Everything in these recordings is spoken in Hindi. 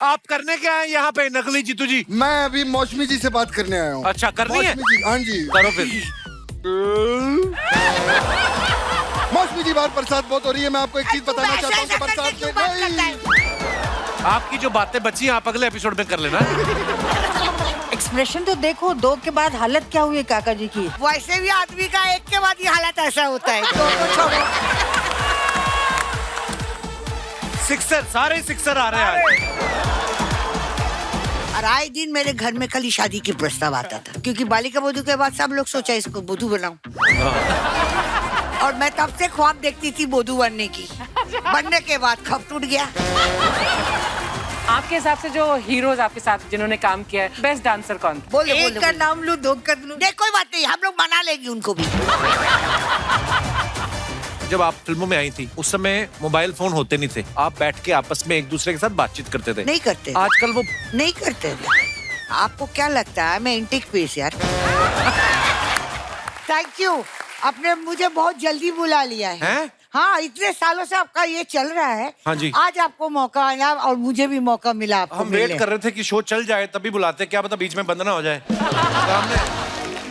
आप करने क्या है यहाँ पे नकली जीतू जी? मैं अभी मौसमी जी से बात करने आया हूँ। अच्छा करनी है? मौसमी जी, हाँ जी। करो फिर। मौसमी जी, बाहर बरसात बहुत हो रही है। मैं आपको एक चीज बताना चाहता हूँ कि बरसात में नहीं। आपकी जो बातें बची हैं आप अगले एपिसोड में कर लेना। एक्सप्रेशन तो देखो, दो के बाद हालत क्या हुई काका जी की। वैसे भी आदमी का एक के बाद ही हालत ऐसा होता है। दो को छोड़ो। सिक्सर, सारे सिक्सर आ रहे हैं आज। और आए दिन मेरे घर में कल शादी की प्रस्ताव आता था, क्योंकि बालिका बधू के बाद सब लोग सोचा इसको बधू बनाऊं। और मैं तब से ख्वाब देखती थी बधू बनने की। बनने के बाद खप टूट गया। आपके हिसाब से जो हीरोज आपके साथ जिन्होंने काम किया है, बेस्ट डांसर कौन था? बोलो, एक का नाम लूं, दो कर लूं। नहीं कोई बात नहीं, हम लोग मना लेंगे उनको भी। जब आप फिल्मों में आई थी उस समय मोबाइल फोन होते नहीं थे, आप बैठ के आपस में एक दूसरे के साथ बातचीत करते थे। नहीं करते। आजकल वो नहीं करते। आपको क्या लगता है मैं एंटीक पीस यार? थैंक यू, आपने मुझे बहुत जल्दी बुला लिया है। हैं? हाँ, इतने सालों से आपका ये चल रहा है। हाँ जी। आज आपको मौका आया और मुझे भी मौका मिला आपको हम मिलने। वेट कर रहे थे कि शो चल जाए तभी बुलाते, क्या पता बीच में बंद ना हो जाए। सामने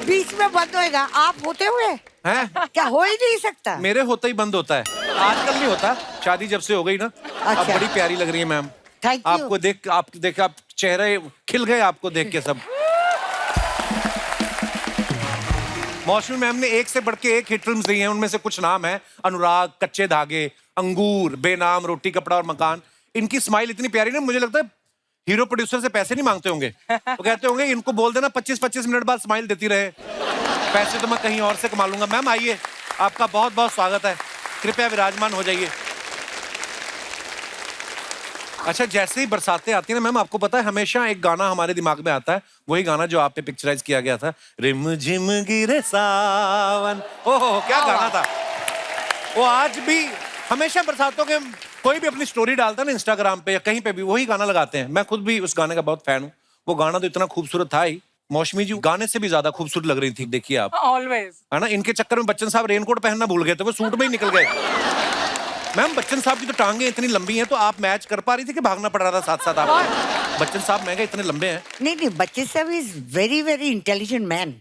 बीच में बंद होएगा, आप होते हुए हैं? क्या हो ही नहीं सकता। मेरे होता ही बंद होता है, आजकल नहीं होता। शादी जब से हो गई ना, अच्छा। आप बड़ी प्यारी लग रही है मैम। Thank you. आपको देख आप चेहरे खिल गए आपको देख के सब। मौसमी मैम ने एक से बढ़ के एक हिट फिल्म्स दी हैं, उनमें से कुछ नाम है अनुराग, कच्चे धागे, अंगूर, बेनाम, रोटी कपड़ा और मकान। इनकी स्माइल इतनी प्यारी ना, मुझे लगता है हीरो प्रोड्यूसर से पैसे नहीं मांगते होंगे। वो कहते होंगे इनको बोल देना 25-25 मिनट बाद स्माइल देती रहे, पैसे तो मैं कहीं और से कमा लूंगा। मैम आइए, आपका बहुत बहुत स्वागत है, कृपया विराजमान हो जाइए। अच्छा, जैसे ही बरसातें आती है ना मैम, आपको पता है हमेशा एक गाना हमारे दिमाग में आता है, वही गाना जो आप पे पिक्चराइज किया गया था, रिम झिम गिरे सावन। ओहो क्या गाना था वो। आज भी हमेशा बरसातों के कोई भी अपनी स्टोरी डालता है ना इंस्टाग्राम पे या कहीं पे भी, वही गाना लगाते हैं। मैं खुद भी उस गाने का बहुत फैन हूँ। वो गाना तो इतना खूबसूरत था ही। मौसमी जी गाने से भी ज्यादा खूबसूरत लग रही थी, देखिए आप। ऑलवेज। है ना, इनके चक्कर में बच्चन साहब रेनकोट पहनना भूल गए थे, वो सूट में ही निकल गए। मैम बच्चन साहब की तो टांगे इतनी लंबी हैं, तो आप मैच कर पा रही थी कि भागना पड़ रहा था साथ साथ आपको? बच्चन साहब महंगे इतने लंबे हैं। नहीं, बच्चे सब is very very intelligent man,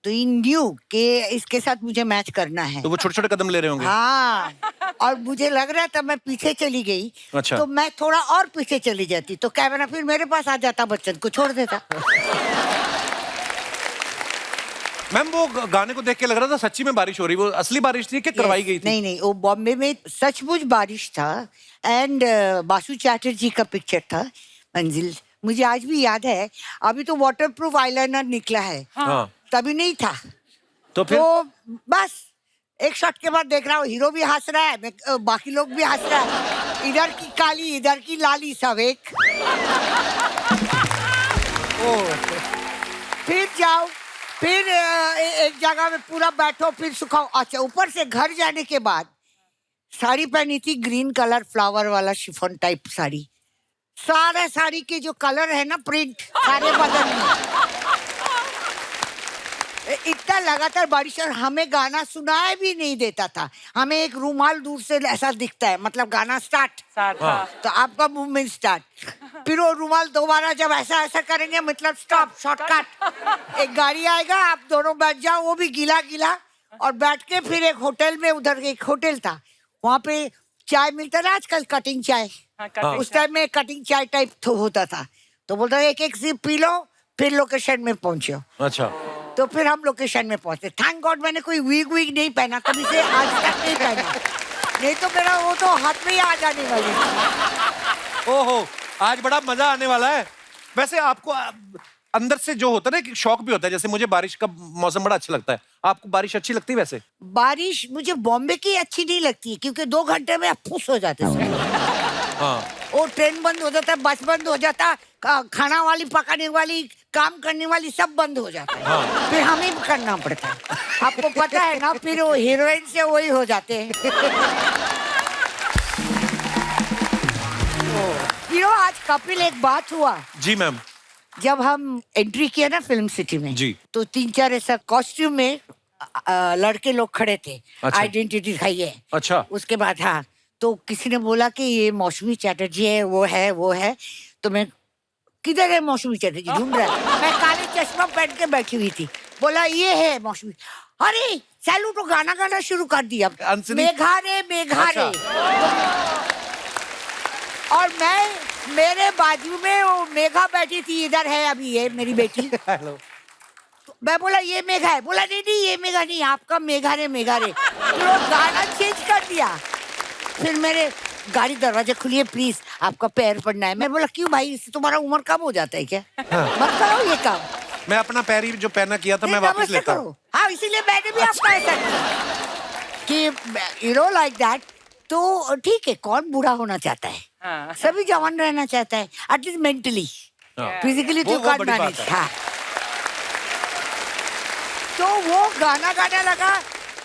तो इन न्यू के इसके साथ मुझे मैच करना है। तो वो छोटे छोटे कदम ले रहे होंगे। हाँ, और मुझे लग रहा था मैं पीछे चली गई। अच्छा। तो मैं थोड़ा और पीछे चली जाती तो कैमरा फिर मेरे पास आ जाता, बच्चन को छोड़ देता। मैम वो गाने को देख के लग रहा था सच्ची में बारिश हो रही, वो असली बारिश थी कि करवाई गई थी? नहीं, वो बॉम्बे में सचमुच बारिश था। एंड बासु चैटर्जी का पिक्चर था मंजिल, मुझे आज भी याद है। अभी तो वाटरप्रूफ आईलाइनर निकला है। हाँ। तभी नहीं था। तो फिर तो बस एक शॉट के बाद देख रहा हूँ हीरो भी हंस रहा है, बाकी लोग भी हंस रहा है, इधर की काली इधर की लाली सब एक। फिर जाओ, फिर एक जगह में पूरा बैठो, फिर सुखाओ। अच्छा, ऊपर से घर जाने के बाद साड़ी पहनी थी ग्रीन कलर फ्लावर वाला शिफॉन टाइप साड़ी। सारे साड़ी के जो कलर है ना, प्रिंट सारे बदन में। इतना लगातार बारिश, और हमें गाना सुनाई भी नहीं देता था। हमें एक रुमाल दूर से ऐसा दिखता है, मतलब गाना स्टार्ट, तो आपका मूवमेंट स्टार्ट। फिर वो रुमाल दोबारा जब ऐसा ऐसा करेंगे, मतलब स्टॉप, शॉर्टकट। एक गाड़ी आएगा, आप दोनों बैठ जाओ, वो भी गीला गीला, और बैठ के फिर एक होटल में, उधर एक होटल था, वहाँ पे चाय मिलता था आजकल, कटिंग चाय। उस टाइम में कटिंग चाय टाइप होता था, तो बोलता एक एक सिप पी लो, फिर लोकेशन में पहुंचो। अच्छा। तो फिर हम लोकेशन में पहुंचे। थैंक गॉड मैंने कोई वीग नहीं पहना, कभी से आज तक नहीं पहना, नहीं तो मेरा वो तो हाथ में ही आ जाने वाली थी। ओहो, आज बड़ा मजा आने वाला है। वैसे आपको अंदर से जो होता है ना, एक शौक भी होता है, जैसे मुझे बारिश का मौसम बड़ा अच्छा लगता है, आपको बारिश अच्छी लगती है? वैसे बारिश मुझे बॉम्बे की अच्छी नहीं लगती है, क्योंकि 2 घंटे में फुस हो जाते हैं। हाँ। वो ट्रेन बंद हो जाता है, बस बंद हो जाता, खाना वाली पकाने वाली काम करने वाली सब बंद हो जाता है। हाँ। फिर हमें भी करना पड़ता है, आपको पता है ना। फिर वो हीरोइन से वही हो जाते हैं। हीरो, आज कपिल एक बात हुआ। जी मैम। जब हम एंट्री किया ना फिल्म सिटी में जी। तो 3-4 ऐसा कॉस्ट्यूम में लड़के लोग खड़े थे। अच्छा। आइडेंटिटी दिखाइए। अच्छा। उसके बाद हाँ, तो किसी ने बोला कि ये मौसमी चैटर्जी है, वो है। तो मैं किधर है मौसमी चटर्जी ढूंढ रहा है। मैं काले चश्मा पहन के बैठी हुई थी। बोला ये है मौसमी। अरे सैलू तो गाना गाना शुरू कर दिया, अंशनी? मेघा रे मेघा रे। और मेरे बाजू में वो मेघा बैठी थी, इधर है अभी ये मेरी बेटी। हेलो। मैं बोला ये मेघा है। बोला नहीं नहीं ये मेघा नहीं, आपका मेघा रे मेघा रे। फिर वो गाना चेंज कर दिया। फिर मेरे गाड़ी दरवाजा खुलिए प्लीज, आपका पैर पड़ना है। मैं बोला क्यों भाई, इससे तुम्हारा उम्र कम हो जाता है क्या? मत करो ये काम। मैं अपना पैर ही जो पहना किया था मैं वापस लेता हूँ। हाँ इसीलिए मैंने भी आपका ऐसा किया कि यू नो लाइक दैट। तो ठीक है, कौन बूढ़ा होना चाहता है? हाँ। सभी जवान रहना चाहता है, एटलीस्ट मेंटली। फिजिकली तो वो काट बड़ी बात मैनेज। है। हाँ तो वो गाना गाने लगा।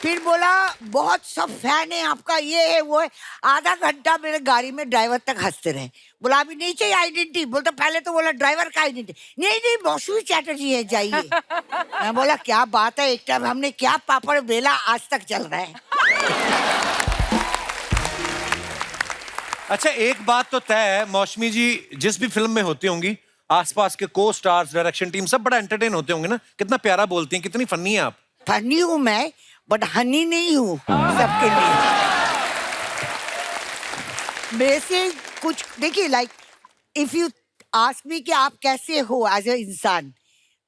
फिर बोला बहुत सब फैन है आपका, ये है वो है। आधा घंटा मेरे गाड़ी में ड्राइवर तक हंसते रहे। बोला अभी नहीं चाहिए आइडेंटिटी। बोलता पहले तो बोला ड्राइवर का आइडेंटिटी। नहीं नहीं मौसमी चैटर्जी है जाइए। मैं बोला क्या बात है, एक टाइम हमने क्या पापड़ बेला, आज तक चल रहा है। अच्छा एक बात तो तय है, मौसमी जी जिस भी फिल्म में होती होंगी, आसपास के को स्टार्स, डायरेक्शन टीम सब बड़ा एंटरटेन होते होंगे ना। कितना प्यारा बोलती हैं, कितनी फनी है आप। फनी हूँ मैं, बट हनी नहीं हूँ सबके लिए। वैसे कुछ देखिए, like if you ask me कि आप कैसे हो एज ए इंसान,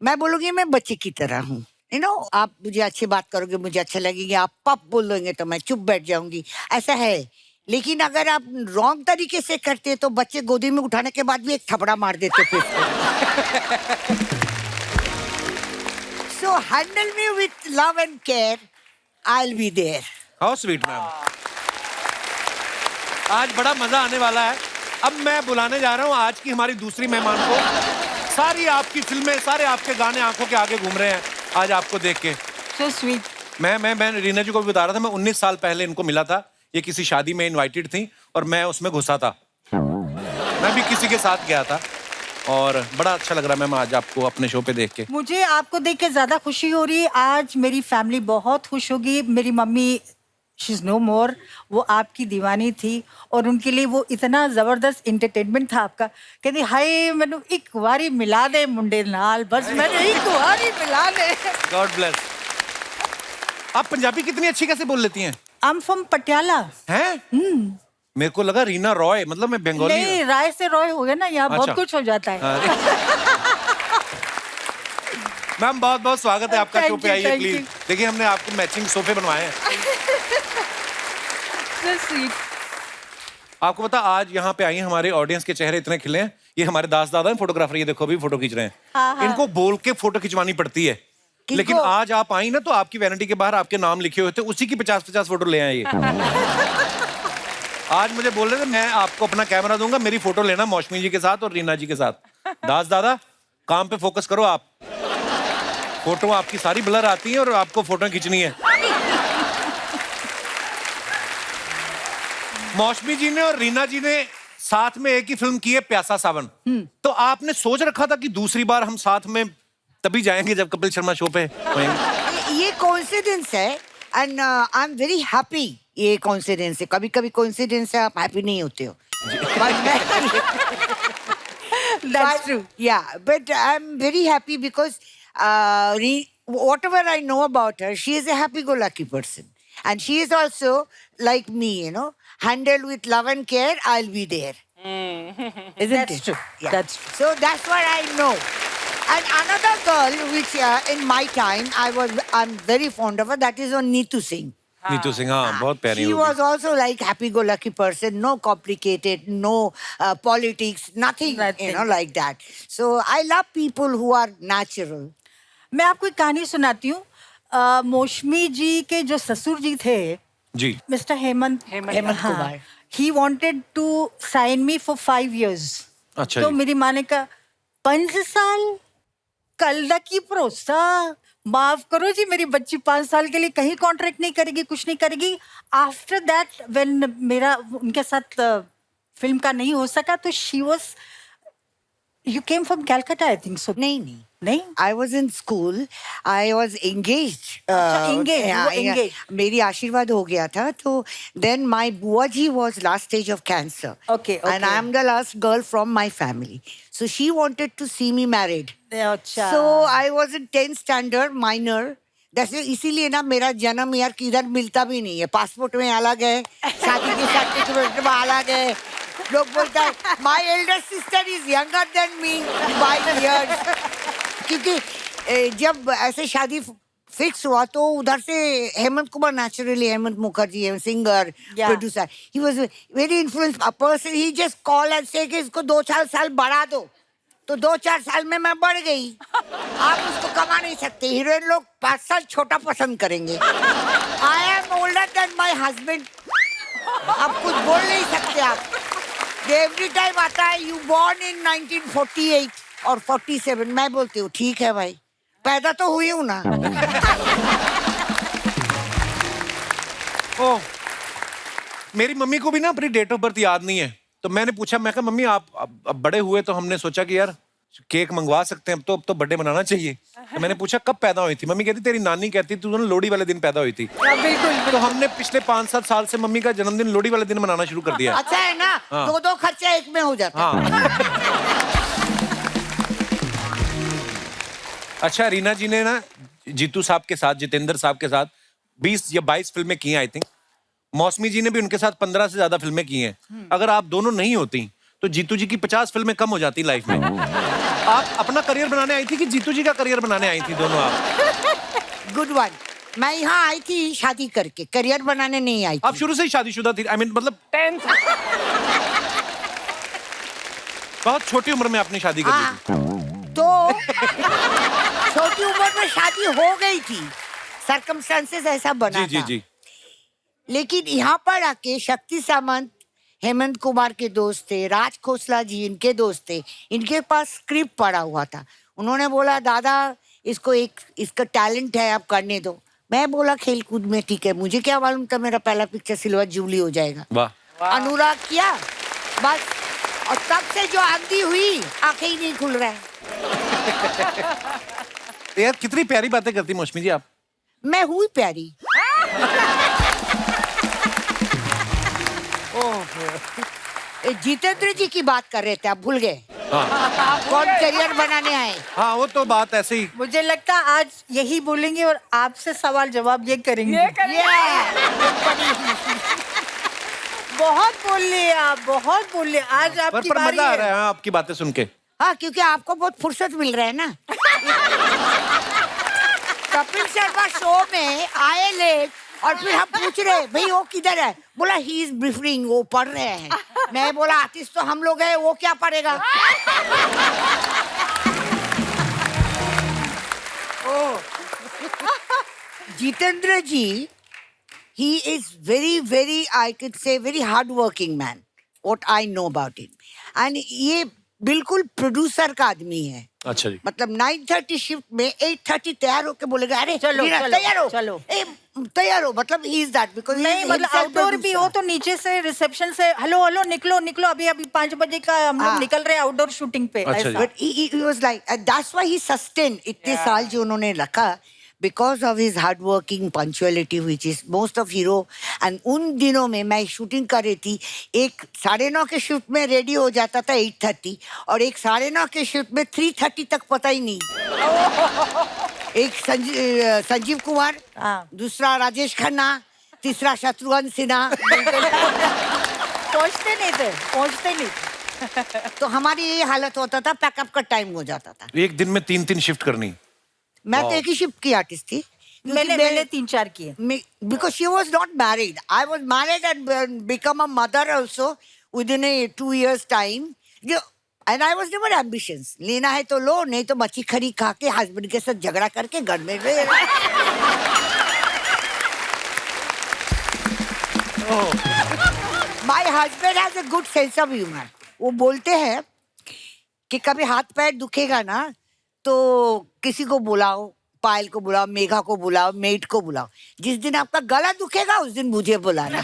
मैं बोलूंगी मैं बच्चे की तरह हूँ। यू नो, आप मुझे अच्छी बात करोगे मुझे अच्छा लगेगा, आप पप बोल दोगे तो मैं चुप बैठ जाऊंगी, ऐसा है। लेकिन अगर आप रॉन्ग तरीके से करते तो बच्चे गोदी में उठाने के बाद भी एक थपड़ा मार देते फिर। So handle me with love and care, I'll be there. How sweet ma'am. आज बड़ा मजा आने वाला है। अब मैं बुलाने जा रहा हूँ आज की हमारी दूसरी मेहमान को। सारी आपकी फिल्में, सारे आपके गाने आंखों के आगे घूम रहे हैं आज आपको देख के। So sweet. मैं रीना जी को भी बता रहा था, मैं 19 साल पहले इनको मिला था। ये किसी शादी में इनवाइटेड थी और मैं उसमें घुसा था। मैं भी किसी के साथ गया था और बड़ा अच्छा लग रहा है मैम आज आपको अपने शो पे देख के। मुझे आपको देख के ज्यादा खुशी हो रही है। आज मेरी फैमिली बहुत खुश होगी। मेरी मम्मी शी इज नो मोर, वो आपकी दीवानी थी और उनके लिए वो इतना जबरदस्त इंटरटेनमेंट था आपका। कहती हाय मैनू एक बारी मिला दे मुंडे नाल, बस मैंने एक बारी मिला दे। God bless. आप पंजाबी कितनी अच्छी कैसे बोल लेती हैं? I am from Patiala. हैं? मेरे को लगा रीना रॉय, मतलब मैं बंगाली हूँ। नहीं, राय से रॉय हो गया ना, यहाँ बहुत अच्छा। कुछ हो जाता है। मैम बहुत बहुत स्वागत है आपका Thank शो पे, you, आइए thank प्लीज। you. देखिए हमने आपको मैचिंग सोफे बनवाए हैं। So sweet. आपको पता आज यहाँ पे आई हैं, हमारे ऑडियंस के चेहरे इतने खिले हैं। ये हमारे दास दादा हैं फोटोग्राफर, ये देखो अभी फोटो खींच रहे हैं। हाँ, हाँ। इनको बोल के फोटो खिंचवानी पड़ती है, लेकिन आज आप आई ना तो आपकी वैनिटी के बाहर आपके नाम लिखे हुए थे, उसी की 50-50 फोटो ले आए ये। आज मुझे बोल रहे थे मैं आपको अपना कैमरा दूंगा, मेरी फोटो लेना मौसमी जी के साथ और रीना जी के साथ। दास दादा काम पे फोकस करो आप। फोटो आपकी सारी ब्लर आती है और आपको फोटो खींचनी है। मौसमी जी ने और रीना जी ने साथ में एक ही फिल्म की है, प्यासा सावन। तो आपने सोच रखा था कि दूसरी बार हम साथ में तभी जाएंगे जब कपिल शर्मा शो पे होंगे? ये कोइंसिडेंस है and I am very happy. ये कोइंसिडेंस है, कभी कभी कोइंसिडेंस है आप हैप्पी नहीं होते हो। That's true. Yeah, but I'm very happy because whatever I know about her, she is a happy-go-lucky person, and she is also like me, you know, handled with love and care. I'll be there, isn't That's it? true. Yeah. That's true. So that's what I know. And another girl, which in my time I'm very fond of her. That is on Neetu Singh. Neetu Singh, हाँ बहुत प्यारी She होगी। was also like happy-go-lucky person, no complicated, no politics, nothing, you know, like that. So I love people who are natural. मैं आपको एक कहानी सुनाती हूँ। मौसमी जी के जो ससुर जी थे, जी mister Hemant Kumar. He wanted to sign me for 5 years। अच्छा तो जी। मेरी माँ ने कहा 5 साल कल दा की भरोसा, माफ करो जी मेरी बच्ची 5 साल के लिए कहीं कॉन्ट्रैक्ट नहीं करेगी, कुछ नहीं करेगी। आफ्टर दैट व्हेन मेरा उनके साथ फिल्म का नहीं हो सका तो she was You came from Calcutta, I think so. नहीं नहीं, नहीं? I was in school. I was engaged. अच्छा, engaged, yeah, वो yeah. engaged. मेरी आशीर्वाद हो गया था तो then my बुआ जी was last stage of cancer. Okay, And okay. I am the last girl from my family. So she wanted to see me married. अच्छा. So I was in 10th standard, minor. जैसे इसीलिए ना मेरा जन्म यार किधर मिलता भी नहीं है. पासपोर्ट में अलग है, शादी के सर्टिफिकेट में अलग है. लोग बोलता है my elder sister is younger than me by years. क्योंकि जब ऐसे शादी फिक्स हुआ तो उधर से Hemant Kumar naturally Hemant Mukherjee singer Yeah. Producer he was very influence person. He just call and से कि इसको 2-4 साल बढ़ा दो. तो 2-4 साल में मैं बढ़ गई. आप उसको कमा नहीं सकते. हीरोइन लोग 5 साल छोटा पसंद करेंगे. I am older than my husband. आप कुछ बोल नहीं सकते आप. एवरी टाइम आता है यू बॉर्न इन 1948 और 47. मैं बोलती हूँ ठीक है भाई, पैदा तो हुई हूँ ना. ओह, मेरी मम्मी को भी ना अपनी डेट ऑफ बर्थ याद नहीं है. तो मैंने पूछा, मैं कहा मम्मी आप अब बड़े हुए तो हमने सोचा कि यार केक मंगवा सकते हैं, अब तो बर्थडे मनाना चाहिए. तो मैंने पूछा कब पैदा हुई थी. मम्मी कहती तेरी नानी कहती तू ना लोहड़ी वाले दिन पैदा हुई थी. बिल्कुल. तो हमने पिछले 5-7 साल से मम्मी का जन्मदिन लोहड़ी वाले दिन मनाना शुरू कर दिया. अच्छा है ना, हाँ. 2-2 खर्चा एक में हो जाता है. हाँ. अच्छा, रीना जी ने ना जीतू साहब के साथ, जितेंद्र साहब के साथ 20 या 22 फिल्में की हैं आई थिंक. मौसमी जी ने भी उनके साथ 15 से ज्यादा फिल्में की हैं. अगर आप दोनों नहीं होती तो जीतू जी की 50 फिल्में कम हो जाती लाइफ में. आप अपना करियर बनाने आई थी कि जीतू जी का करियर बनाने आई थी दोनों आप? Good one. मैं यहाँ आई थी शादी करके, करियर बनाने नहीं आई आप थी. शुरू से ही शादीशुदा थी? आई मीन मतलब 10th बहुत छोटी उम्र में आपने शादी कर ली हाँ. थी. तो छोटी उम्र में शादी हो गई थी. सर्कमस्टेंसेस ऐसा बना जी जी था. जी. लेकिन यहाँ पर आके शक्ति सामंत हेमंत कुमार के दोस्त थे, राज खोसला जी इनके दोस्त थे. इनके पास स्क्रिप्ट पड़ा हुआ था. उन्होंने बोला दादा इसको इसका टैलेंट है आप करने दो. मैं बोला खेल कूद में ठीक है. मुझे क्या मालूम था मेरा पहला पिक्चर सिल्वर जुबली हो जाएगा. वाह. अनुराग किया बस. और तब से जो आंधी हुई आंखें ही नहीं खुल रहा है. यार कितनी प्यारी बातें करती मौसमी जी आप. मैं हुई प्यारी. जितेंद्र जी की बात कर रहे थे, आप भूल गए. हाँ. कौन करियर बनाने आए. हाँ वो तो बात ऐसे ही. मुझे लगता है आज यही बोलेंगे और आपसे सवाल जवाब ये करेंगे. ये करिए. बहुत बोल लिए आप, बहुत बोल लिए. आज आपकी पर बारी मजा आ है. रहा है हाँ, आपकी बातें सुन के. हाँ, क्योंकि आपको बहुत फुर्सत मिल रहा है ना. कपिल शर्मा शो में आए लेट और फिर हम पूछ रहे भाई वो किधर है. बोला ही इज ब्रीफिंग, वो पढ़ रहे हैं. मैं बोला आर्टिस्ट तो हम लोग हैं, वो क्या पढ़ेगा. जितेंद्र जी, he is very I could say very hard working man. What I know about him. And ये बिल्कुल प्रोड्यूसर का आदमी है. अच्छा जी. मतलब 9:30 शिफ्ट में 8:30 तैयार होके बोलेगा अरे चलो, रीना, चलो, तैयार हो चलो. तैयार हो. मतलब ही इज दैट बिकॉज नहीं मतलब आउटडोर भी हो तो नीचे से रिसेप्शन से हेलो हेलो निकलो निकलो अभी 5 बजे का हम लोग हाँ. निकल रहे हैं आउटडोर शूटिंग पे. अच्छा ऐसा. जी. But he was like that's why he sustained इतने साल जो उन्होंने रखा because of his hard working punctuality which is most of hero. and उन दिनों में मैं शूटिंग कर रही थी. एक 9:30 के शिफ्ट में रेडी हो जाता था 8:30 और एक 9:30 के शिफ्ट में 3:30 तक पता ही नहीं. एक संजीव कुमार, हाँ. दूसरा राजेश खन्ना, तीसरा शत्रुघ्न सिन्हा. पहुंचते नहीं थे. तो हमारी ये हालत होता था. पैकअप का टाइम हो जाता था. एक दिन में 3-3 शिफ्ट करनी. मैं तो एक ही शिफ्ट की आर्टिस्ट थी. मैंने 3-4 किए. Because she was not married. I was married and become a mother also within a 2 years time. And I was never ambitious. लेना है तो लो, नहीं तो मच्छी खरी खा के हस्बैंड के साथ झगड़ा करके घर में रहे. My husband has a good sense of humor. वो बोलते हैं कि कभी हाथ पैर दुखेगा ना तो किसी को बुलाओ, पायल को बुलाओ, मेघा को बुलाओ, मेट को बुलाओ. जिस दिन आपका गला दुखेगा उस दिन मुझे बुलाना.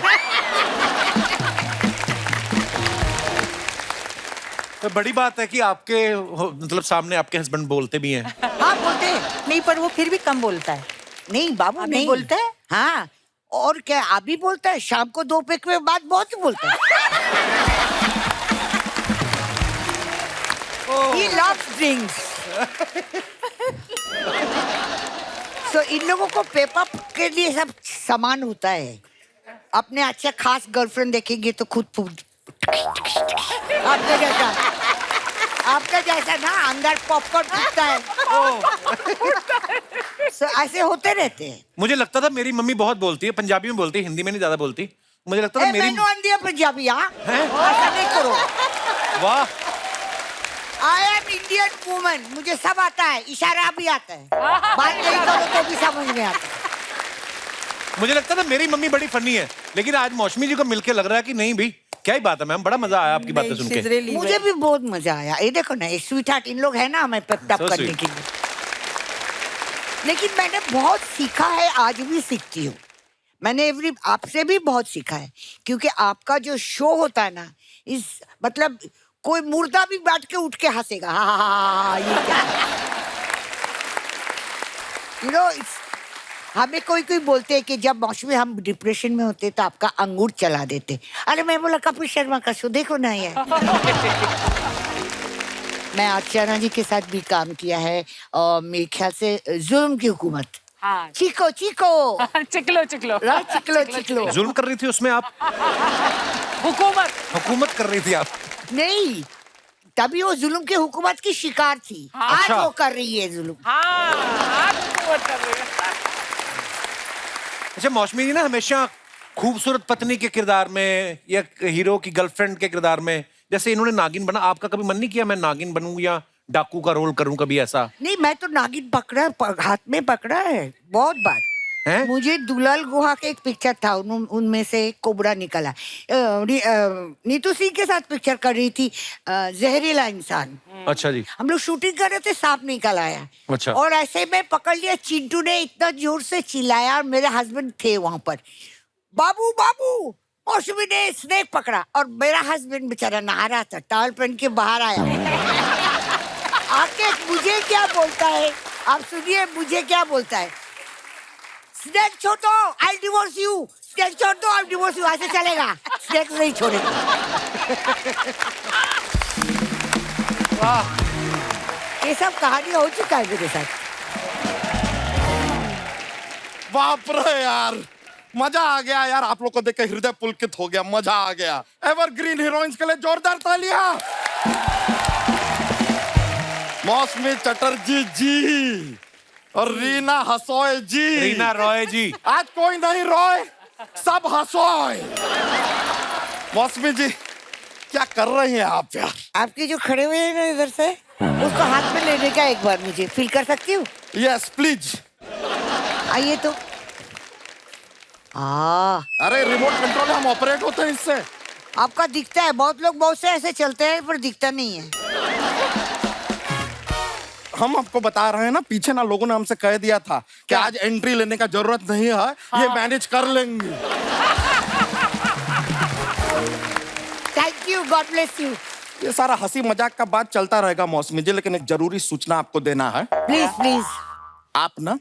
तो बड़ी बात है कि आपके मतलब सामने आपके हस्बैंड बोलते भी हैं। हाँ बोलते हैं। नहीं, पर वो फिर भी कम बोलता है। नहीं बाबू अभी नहीं बोलता है? हाँ, और क्या अभी बोलता है, शाम को 2 पैक में बाद बहुत बोलता है। He loves drinks. So इन लोगों को पेपर के लिए सब सामान होता है। अपने अच्छा खास गर्लफ्रेंड देखेंगे तो खुद आपका जैसा ना अंदर पॉपकॉर्न फूटता है। So ऐसे होते रहते हैं। मुझे लगता था मेरी मम्मी बहुत बोलती है, पंजाबी में बोलती है, हिंदी में नहीं ज्यादा बोलती। मुझे लगता था मेरी मैंने आंधी पंजाबी। हाँ, हैं? ऐसा नहीं करो। वाह, आई एम इंडियन वुमन, मुझे सब आता है, इशारा भी आता है, बात नहीं करो तो भी समझ में आता है। मुझे लगता था मेरी मम्मी बड़ी फनी है, लेकिन आज मौसमी जी को मिलके लग रहा है कि नहीं भाई, क्या ही बात है मैम, बड़ा मजा आया आपकी बातें सुन She's के। really मुझे भी बहुत मजा आया। ये देखो ना, ये स्वीट हार्ट इन लोग है ना हमें पेप टप So करने sweet. के लिए। लेकिन मैंने बहुत सीखा है, आज भी सीखती हूँ। मैंने आपसे भी बहुत सीखा है, क्योंकि आपका जो शो होता है ना, इस मतलब कोई मुर्दा भी बैठ के उठ के हंसेगा। हाँ, ये क्या you know, हमें कोई कोई बोलते हैं कि जब मौसमी हम डिप्रेशन में होते तो आपका अंगूर चला देते। अरे मैं बोला कपिल शर्मा का शो देखो ना यार। मैं अर्चना जी के साथ भी काम किया है, और मेरे ख्याल से जुल्म की हुकूमत। हाँ। चिको चिको चिकलो चिकलो राइट, चिकलो चिकलो। जुल्म कर रही थी उसमें आप? हुकूमत कर रही थी आप? नहीं, तभी वो जुल्म की हुकूमत की शिकार थी। आज अच्छा। वो कर रही है जुल्म। अच्छा, मौसमी जी ना हमेशा खूबसूरत पत्नी के किरदार में या हीरो की गर्लफ्रेंड के किरदार में, जैसे इन्होंने नागिन बना, आपका कभी मन नहीं किया मैं नागिन बनूं या डाकू का रोल करूं कभी ऐसा? नहीं, मैं तो नागिन हाथ में पकड़ा है बहुत बार। हैं? मुझे दुलाल गुहा के एक पिक्चर था, उनमें से एक कोबरा निकला। नीतू सिंह के साथ पिक्चर कर रही थी, जहरीला इंसान। अच्छा जी। हम लोग शूटिंग कर रहे थे, सांप निकल आया। अच्छा। और ऐसे में पकड़ लिया, चिंटू ने इतना जोर से चिल्लाया, और मेरे हस्बैंड थे वहां पर। बाबू बाबू, मौसमी ने स्नेक पकड़ा, और मेरा हस्बैंड बेचारा नहा रहा था, टॉवल पहन के बाहर आया। आके मुझे क्या बोलता है, आप सुनिए मुझे क्या बोलता है। स्नेक छोड़ दो, आई डिवोर्स यू। स्नेक छोड़ दो, आई डिवोर्स यू। ऐसे चलेगा, स्नेक नहीं छोड़ेगा। वाह, ये सब कहानी हो चुका है मेरे साथ। बाप रे यार, मजा आ गया यार, आप लोग को देख के हृदय पुलकित हो गया, मजा आ गया। एवरग्रीन हीरोइंस के लिए जोरदार तालियां। मौसमी चटर्जी जी और रीना हसोय जी। रीना रॉय जी। आज कोई नहीं रॉय, सब हसोय। मौसमी जी क्या कर रही हैं आप यार? आपके जो खड़े हुए हैं ना इधर से, उसको हाथ में लेने का एक बार मुझे फील कर सकती हूँ? Yes please. आइए तो। अरे रिमोट कंट्रोल हम ऑपरेट होते हैं इससे। आपका दिखता है, बहुत लोग बहुत से ऐसे चलते हैं पर दिखता नहीं है। हम आपको बता रहे हैं ना, पीछे ना लोगों ने हमसे कह दिया था कि आज एंट्री लेने का जरूरत नहीं है, ये मैनेज कर लेंगे। Thank you, God bless you. ये सारा हंसी मजाक का बात चलता रहेगा मौसमी जी, लेकिन एक जरूरी सूचना आपको देना है। Please please. आप ना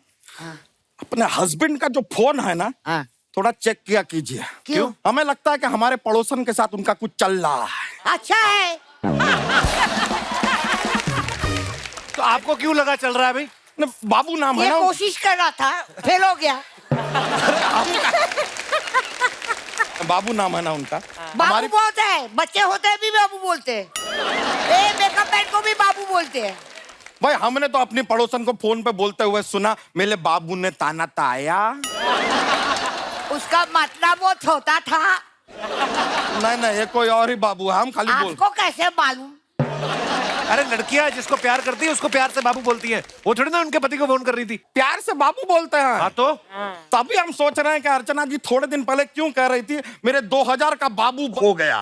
अपने हस्बैंड का जो फोन है ना, हाँ। थोड़ा चेक किया कीजिए। क्यों? हमें लगता है कि हमारे पड़ोसन के साथ उनका कुछ चल रहा है। अच्छा है। तो आपको क्यों लगा चल रहा है भाई? न, बाबू नाम है ये ना। कोशिश कर रहा था, फेल हो गया। बाबू नाम है ना उनका। बाबू बहुत है, बच्चे होते हैं भी बाबू बोलते हैं। मेकअप मैन को भी बाबू बोलते हैं। भाई हमने तो अपनी पड़ोसन को फोन पे बोलते हुए सुना, मेरे बाबू ने ताना ताया। उसका मतलब वो छोटा था। नहीं ये कोई और ही बाबू है, हम खाली बोल। आपको कैसे मालूम? अरे लड़कियां जिसको प्यार करती है उसको प्यार से बाबू बोलती हैं, वो थोड़ी ना उनके पति को फोन कर रही थी। प्यार से बाबू बोलते हैं। हाँ तो तभी हम सोच रहे हैं कि अर्चना जी थोड़े दिन पहले क्यों कह रही थी मेरे 2000 का बाबू हो गया।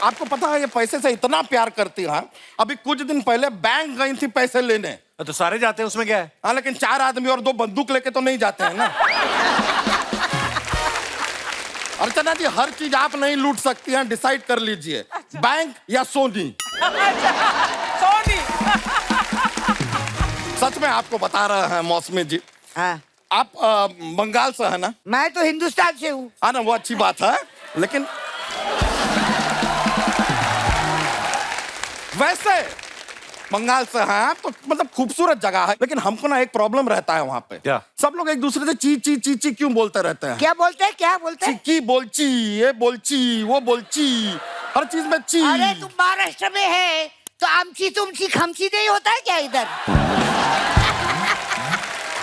आपको पता है ये पैसे से इतना प्यार करती है, अभी कुछ दिन पहले बैंक गई थी पैसे लेने। तो सारे जाते हैं, उसमें क्या है? हाँ लेकिन 4 आदमी और 2 बंदूक लेके तो नहीं जाते हैं ना। अर्चना जी, हर चीज आप नहीं लूट सकती हैं, डिसाइड कर लीजिए। बैंक या सोनी। सोनी। सच में आपको बता रहे हैं मौसमी जी, हाँ, आप बंगाल से है ना? मैं तो हिंदुस्तान से हूँ। हाँ ना, वो अच्छी बात है, लेकिन वैसे बंगाल से हैं आप तो मतलब खूबसूरत जगह है, लेकिन हमको ना एक प्रॉब्लम रहता है वहाँ पे। क्या? सब लोग एक दूसरे से ची ची ची ची क्यों बोलते रहते हैं? क्या बोलते हैं, क्या बोलते हैं? चिक्की बोलची, ये बोलची, वो बोलची, हर चीज में ची। अरे तुम महाराष्ट्र में है तो आमची तुमची खमची नहीं होता है क्या इधर?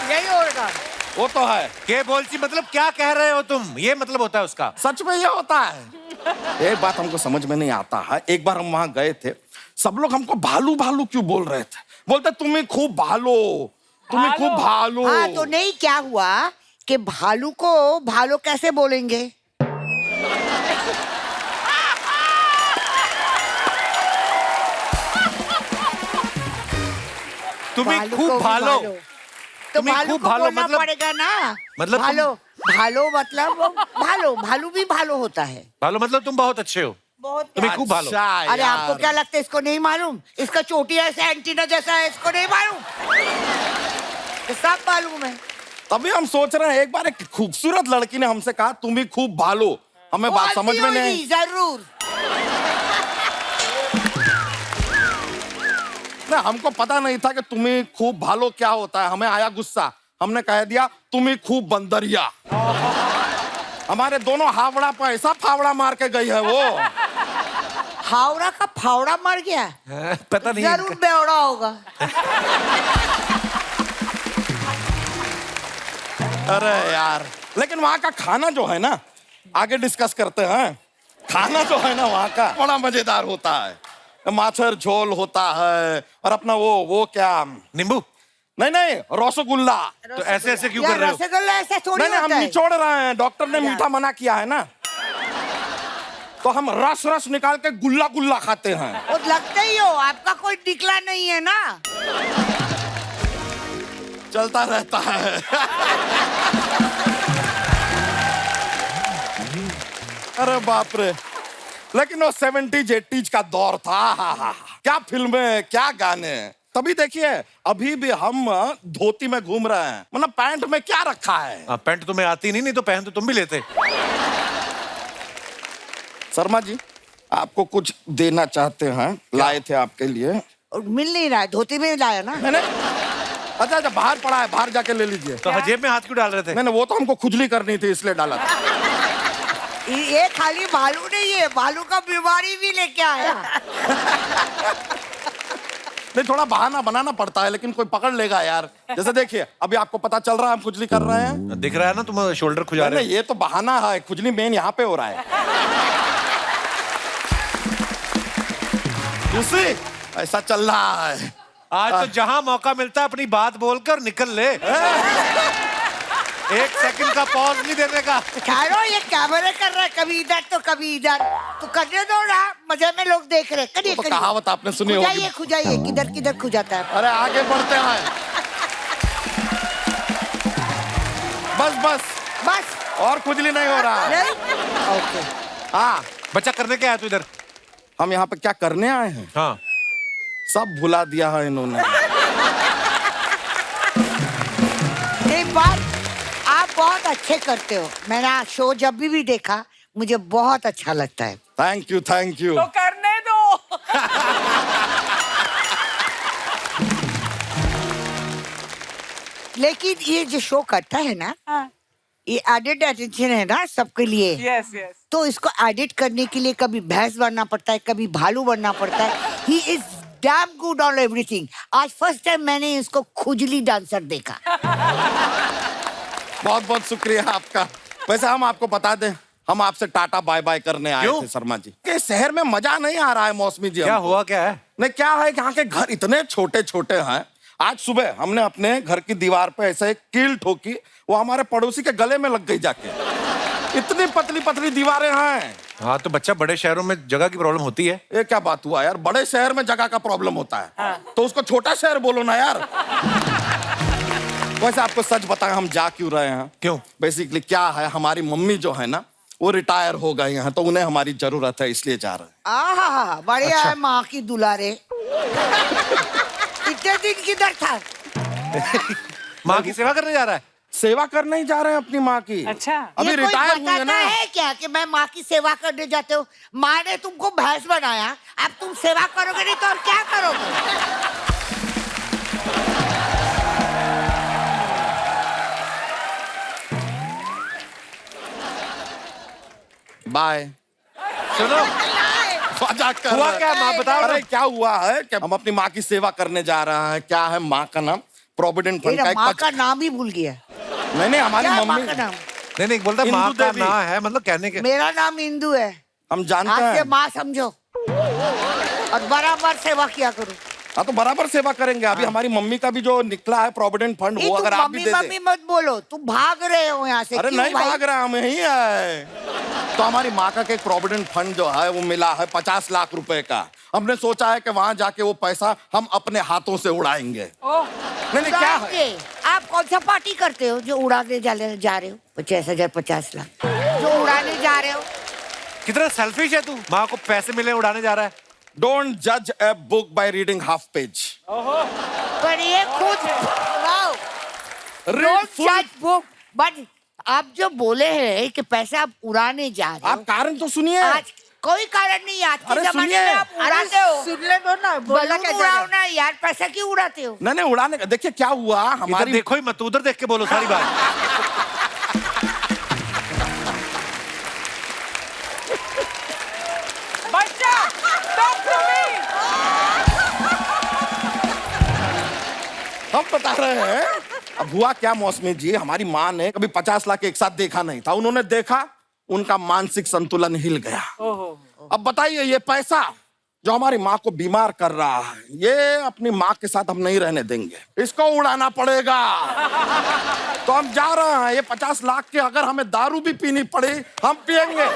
यही होगा। वो तो है, के बोलची मतलब क्या कह रहे हो तुम? ये मतलब होता है उसका। सच में ये होता है। एक बात हमको समझ में नहीं आता है, एक बार हम वहां गए थे, सब लोग हमको भालू भालू क्यों बोल रहे थे? बोलते तुम्हें खूब भालो, तुम्हें खूब भालो। हाँ तो नहीं, क्या हुआ कि भालू को भालो कैसे बोलेंगे? तुम्हें भालू खूब को भी भालो। तो तुम्हें भालू खूब को भालो बोलना मतलब- पड़ेगा ना। मतलब तुम- भालो, भालो मतलब वो भालो, भालू भी भालो होता है। भालो मतलब तुम बहुत अच्छे हो। बहुत तुम्हें खूब भालो। अच्छा अरे यार। आपको क्या लगता है इसको नहीं मालूम? इसका चोटी ऐसा एंटीना जैसा है, इसको नहीं मालूम? तो सब मालूम है। तभी हम सोच रहे हैं, एक बार एक खूबसूरत लड़की ने हमसे कहा तुम ही खूब भालो, हमें बात समझ में नहीं आई। जरूर। नहीं, हमको पता नहीं था कि तुम्हें खूब भालो क्या होता है, हमें आया गुस्सा, हमने कह दिया तुम्हें खूब बंदरिया। हमारे दोनों हावड़ा पर ऐसा फावड़ा मार के गई है वो। हावड़ा का फावड़ा मर गया। पता नहीं जरूर इनका- बेवड़ा होगा। अरे यार, लेकिन वहाँ का खाना जो है ना, आगे डिस्कस करते हैं। खाना जो है ना वहाँ का बड़ा मजेदार होता है। माछर झोल होता है और अपना वो क्या, नींबू। नहीं नहीं, रसगुल्ला। तो ऐसे ऐसे क्यों यार कर रहे हो? रसगुल्ला ऐसा थोड़ी नहीं नहीं, हम होता है। निचोड़ रहे हैं, डॉक्टर ने मीठा मना किया है ना, तो हम रस रस निकाल के गुल्ला गुल्ला खाते हैं। वो लगते ही हो, आपका कोई निकला नहीं है ना। चलता रहता है। अरे बाप रे, लेकिन वो 70s 80s का दौर था। हा। क्या फिल्में, क्या गाने। तभी देखिए अभी भी हम धोती में घूम रहे हैं, मतलब पैंट में क्या रखा है। हाँ, पैंट तुम्हें आती नहीं तो पहन तो तुम भी लेते। शर्मा जी, आपको कुछ देना चाहते हैं, लाए थे आपके लिए। और मिल नहीं रहा है, धोती में लाया ना। मैंने अच्छा अच्छा, बाहर पड़ा है, बाहर जाके ले लीजिए। तो जेब में हाथ क्यों डाल रहे थे? मैंने वो तो हमको खुजली करनी थी इसलिए डाला था। ये खाली भालू नहीं है, भालू का बीमारी भी लेके आया। नहीं, थोड़ा बहाना बनाना पड़ता है, लेकिन कोई पकड़ लेगा यार। जैसे देखिए अभी आपको पता चल रहा है हम खुजली कर रहे हैं। दिख रहा है ना, तुम शोल्डर खुजा रहे नहीं, ये तो बहाना है, खुजली मेन यहाँ पे हो रहा है। दूसरी ऐसा चल रहा है। हो। आज तो जहां मौका मिलता है अपनी बात बोलकर निकल ले। एक सेकंड का पॉज नहीं देने का। ठहरो, ये कैमरे कर रहा है, कभी इधर तो कभी इधर। तो करने दो ना, मजे में लोग देख रहे। करिए तो कहावत आपने सुनी होगी। खुजाइए खुजाइए, किधर किधर खुजाता है। अरे आगे बढ़ते हैं। बस बस बस और खुजली नहीं हो रहा है। नहीं? ओके। हाँ, बच्चा करने क्या है तू इधर? हम यहाँ पे क्या करने आए हैं, हाँ, सब भुला दिया है इन्होंने। एक बात, आप बहुत अच्छे करते हो। मैंने शो जब भी देखा, मुझे बहुत अच्छा लगता है। Thank you thank you. तो करने दो। लेकिन ये जो शो करता है ना, ये एडेड अटेंशन है ना सबके लिए। Yes yes. तो इसको एडिट करने के लिए कभी भैंस बनना पड़ता है, कभी भालू बनना पड़ता है। He is damn good on everything. आज फर्स्ट टाइम मैंने इसको खुजली डांसर देखा। बहुत बहुत शुक्रिया आपका। वैसे हम आपको बता दें, हम आपसे टाटा बाय बाय करने आए क्यों? थे शर्मा जी। कि शहर में मजा नहीं आ रहा है मौसमी जी। क्या हमको। हुआ, क्या है? नहीं, क्या है कि यहाँ के घर इतने छोटे छोटे हैं। आज सुबह हमने अपने घर की दीवार पे ऐसे एक कील ठोकी, वो हमारे पड़ोसी के गले में लग गई जाके। इतनी पतली पतली दीवारें हैं। हाँ, तो बच्चा बड़े शहरों में जगह की प्रॉब्लम होती है। ये क्या बात हुआ यार, बड़े शहर में जगह का प्रॉब्लम होता है तो उसको छोटा शहर बोलो ना यार। वैसे आपको सच बताएं हम जा क्यों रहे हैं? क्यों? बेसिकली क्या है, हमारी मम्मी जो है ना, वो रिटायर हो गए हैं तो उन्हें हमारी जरूरत है, इसलिए जा रहे हैं। आहा बढ़िया है माँ की दुलारे। इतने दिन किधर था? माँ की सेवा करने जा रहा है। सेवा करने ही जा रहे हैं अपनी माँ की। अच्छा। अभी ये कोई रिटायर हुए हैं बताता ना। है क्या कि मैं माँ की सेवा करने जाते हो? माँ ने तुमको भैंस बनाया, अब तुम सेवा करोगे नहीं तो और क्या करोगे? बाय। सुनो, मजाक कर हुआ रहे हैं। क्या माँ बताओ ना। अरे क्या हुआ है कि हम अपनी माँ की सेवा करने जा रहे हैं। क्या है माँ का नाम? प्रोविडेंट फंड का मेरा एक माँ का नाम ही भूल गया। नहीं हमारी क्या है माँ मम्मी। का नाम? नहीं बोलता इंदु माँ का देवी। ना है, मतलब कहने के। मेरा नाम इंदु है। हम जानते आज से हैं। माँ समझो और बराबर सेवा किया करो। हाँ तो बराबर सेवा करेंगे। अभी हमारी मम्मी का भी जो निकला है प्रोविडेंट फंड, नहीं, वो तुम अगर आप भी मम्मी दे मम्मी दे। मत बोलो, तुम भाग रहे हो यहाँ से। अरे क्यों नहीं भाई? भाग रहे, हम यही है। तो हमारी माँ का एक प्रोविडेंट फंड जो है वो मिला है 50 लाख रुपए का। हमने सोचा है कि वहां जाके वो पैसा हम अपने हाथों से उड़ाएंगे। नहीं क्या है? उड़ाएंगे? आप कौन सा पार्टी करते हो जो उड़ाने जा रहे हो? 50,000 50 लाख जो उड़ाने जा रहे हो? कितना सेल्फिश है तू, माँ को पैसे मिले उड़ाने जा रहा है। डोंट जज a book by reading half page. पर ये खुद रीड डोंट फुल। जज बुक, बट आप जो बोले हैं कि पैसे आप उड़ाने जा रहे आप हो, कारण तो सुनिए। आज कोई कारण नहीं है। आज के अरे जमाने सुनिए। में आप उड़ाते हो। सुन ले दो ना, बोलना बलून क्या उड़ाओ चाह ना यार, पैसा क्यों उड़ाते हो? नहीं उड़ाने का देखिए क्या हुआ इधर हमारी। देखो ही मत, उधर देख के बोलो सारी बात। बच्चा, talk to me. हम बता रहे हैं। अब हुआ क्या मौसमी जी, हमारी माँ ने कभी 50 लाख एक साथ देखा नहीं था। उन्होंने देखा, उनका मानसिक संतुलन हिल गया। अब बताइए ये पैसा जो हमारी माँ को बीमार कर रहा है, ये अपनी माँ के साथ हम नहीं रहने देंगे, इसको उड़ाना पड़ेगा। तो हम जा रहे हैं। ये 50 लाख के अगर हमें दारू भी पीनी पड़ी हम पिएंगे।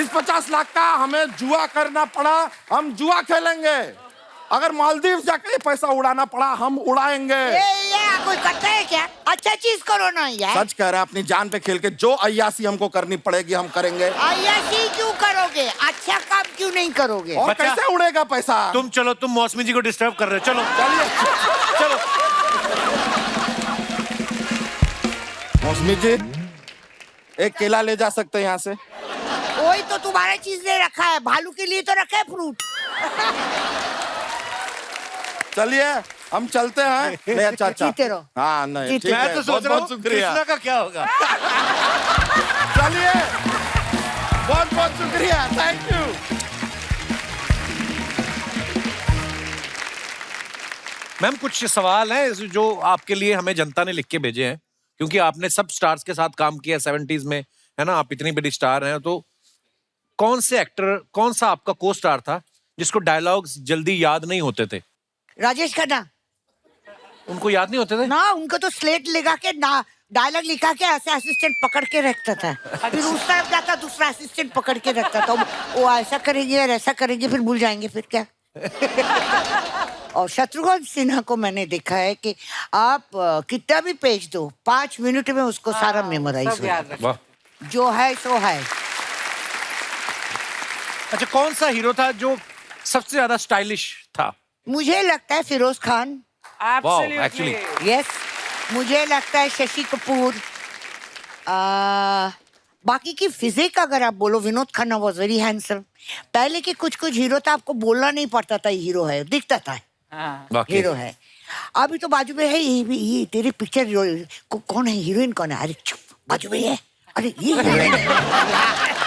इस 50 लाख का हमें जुआ करना पड़ा हम जुआ खेलेंगे। अगर मालदीव जाकर ये पैसा उड़ाना पड़ा हम उड़ाएंगे। ये कोई करता है क्या? अच्छा चीज करो ना यार। सच कह रहे हैं, अपनी जान पे खेल के जो अय्यासी हमको करनी पड़ेगी हम करेंगे। अय्याशी क्यों करोगे? अच्छा काम क्यों नहीं करोगे? और बच्चा, कैसे उड़ेगा पैसा? तुम चलो, तुम मौसमी जी को डिस्टर्ब कर रहे हो। चलो चलिए चलो। मौसमी जी एक केला ले जा सकते हैं यहाँ से? वही तो तुम्हारा चीज ने रखा है, भालू के लिए तो रखा है फ्रूट। चलिए हम चलते हैं। नहीं अच्छा जीते रहो। हाँ नहीं जीते ठीक मैं है, तो सोच बहुत रहा हूँ बहुत शुक्रिया। कृष्णा का क्या होगा। चलिए बहुत बहुत शुक्रिया, थैंक यू। मैम कुछ सवाल हैं जो आपके लिए हमें जनता ने लिख के भेजे हैं, क्योंकि आपने सब स्टार्स के साथ काम किया 70s में, है ना, आप इतनी बड़ी स्टार हैं। तो कौन से एक्टर, कौन सा आपका को स्टार था जिसको डायलॉग्स जल्दी याद नहीं होते थे? राजेश खन्ना उनको याद नहीं होते थे? ना, उनको तो स्लेट लगा के ना डायलॉग लिखा के ऐसे असिस्टेंट पकड़ के रखता था। फिर उस तरफ जाता, दूसरा असिस्टेंट पकड़ के रखता था। वो ऐसा करेंगे और ऐसा करेंगे, फिर भूल जाएंगे, फिर क्या। और शत्रुघ्न सिन्हा को मैंने देखा है कि आप कितना भी पेज दो, 5 मिनट में उसको सारा मेमोराइज सब याद हो, रखो। वाह। जो है सो है। अच्छा, कौन सा हीरो था जो सबसे ज्यादा स्टाइलिश था? मुझे लगता है Feroz Khan. Absolutely. actually. Yes, मुझे लगता है शशि कपूर। बाकी की फिजिक अगर आप बोलो, Vinod Khanna was very handsome. पहले के कुछ हीरो था, आपको बोलना नहीं पड़ता था हीरो है, दिखता था हाँ। वाकई। हीरो है। अभी तो बाजू में है ये तेरी पिक्चर कौन है, हीरोइन कौन है? अरे चुप, बाजू में है, अरे ये हीरोइन है।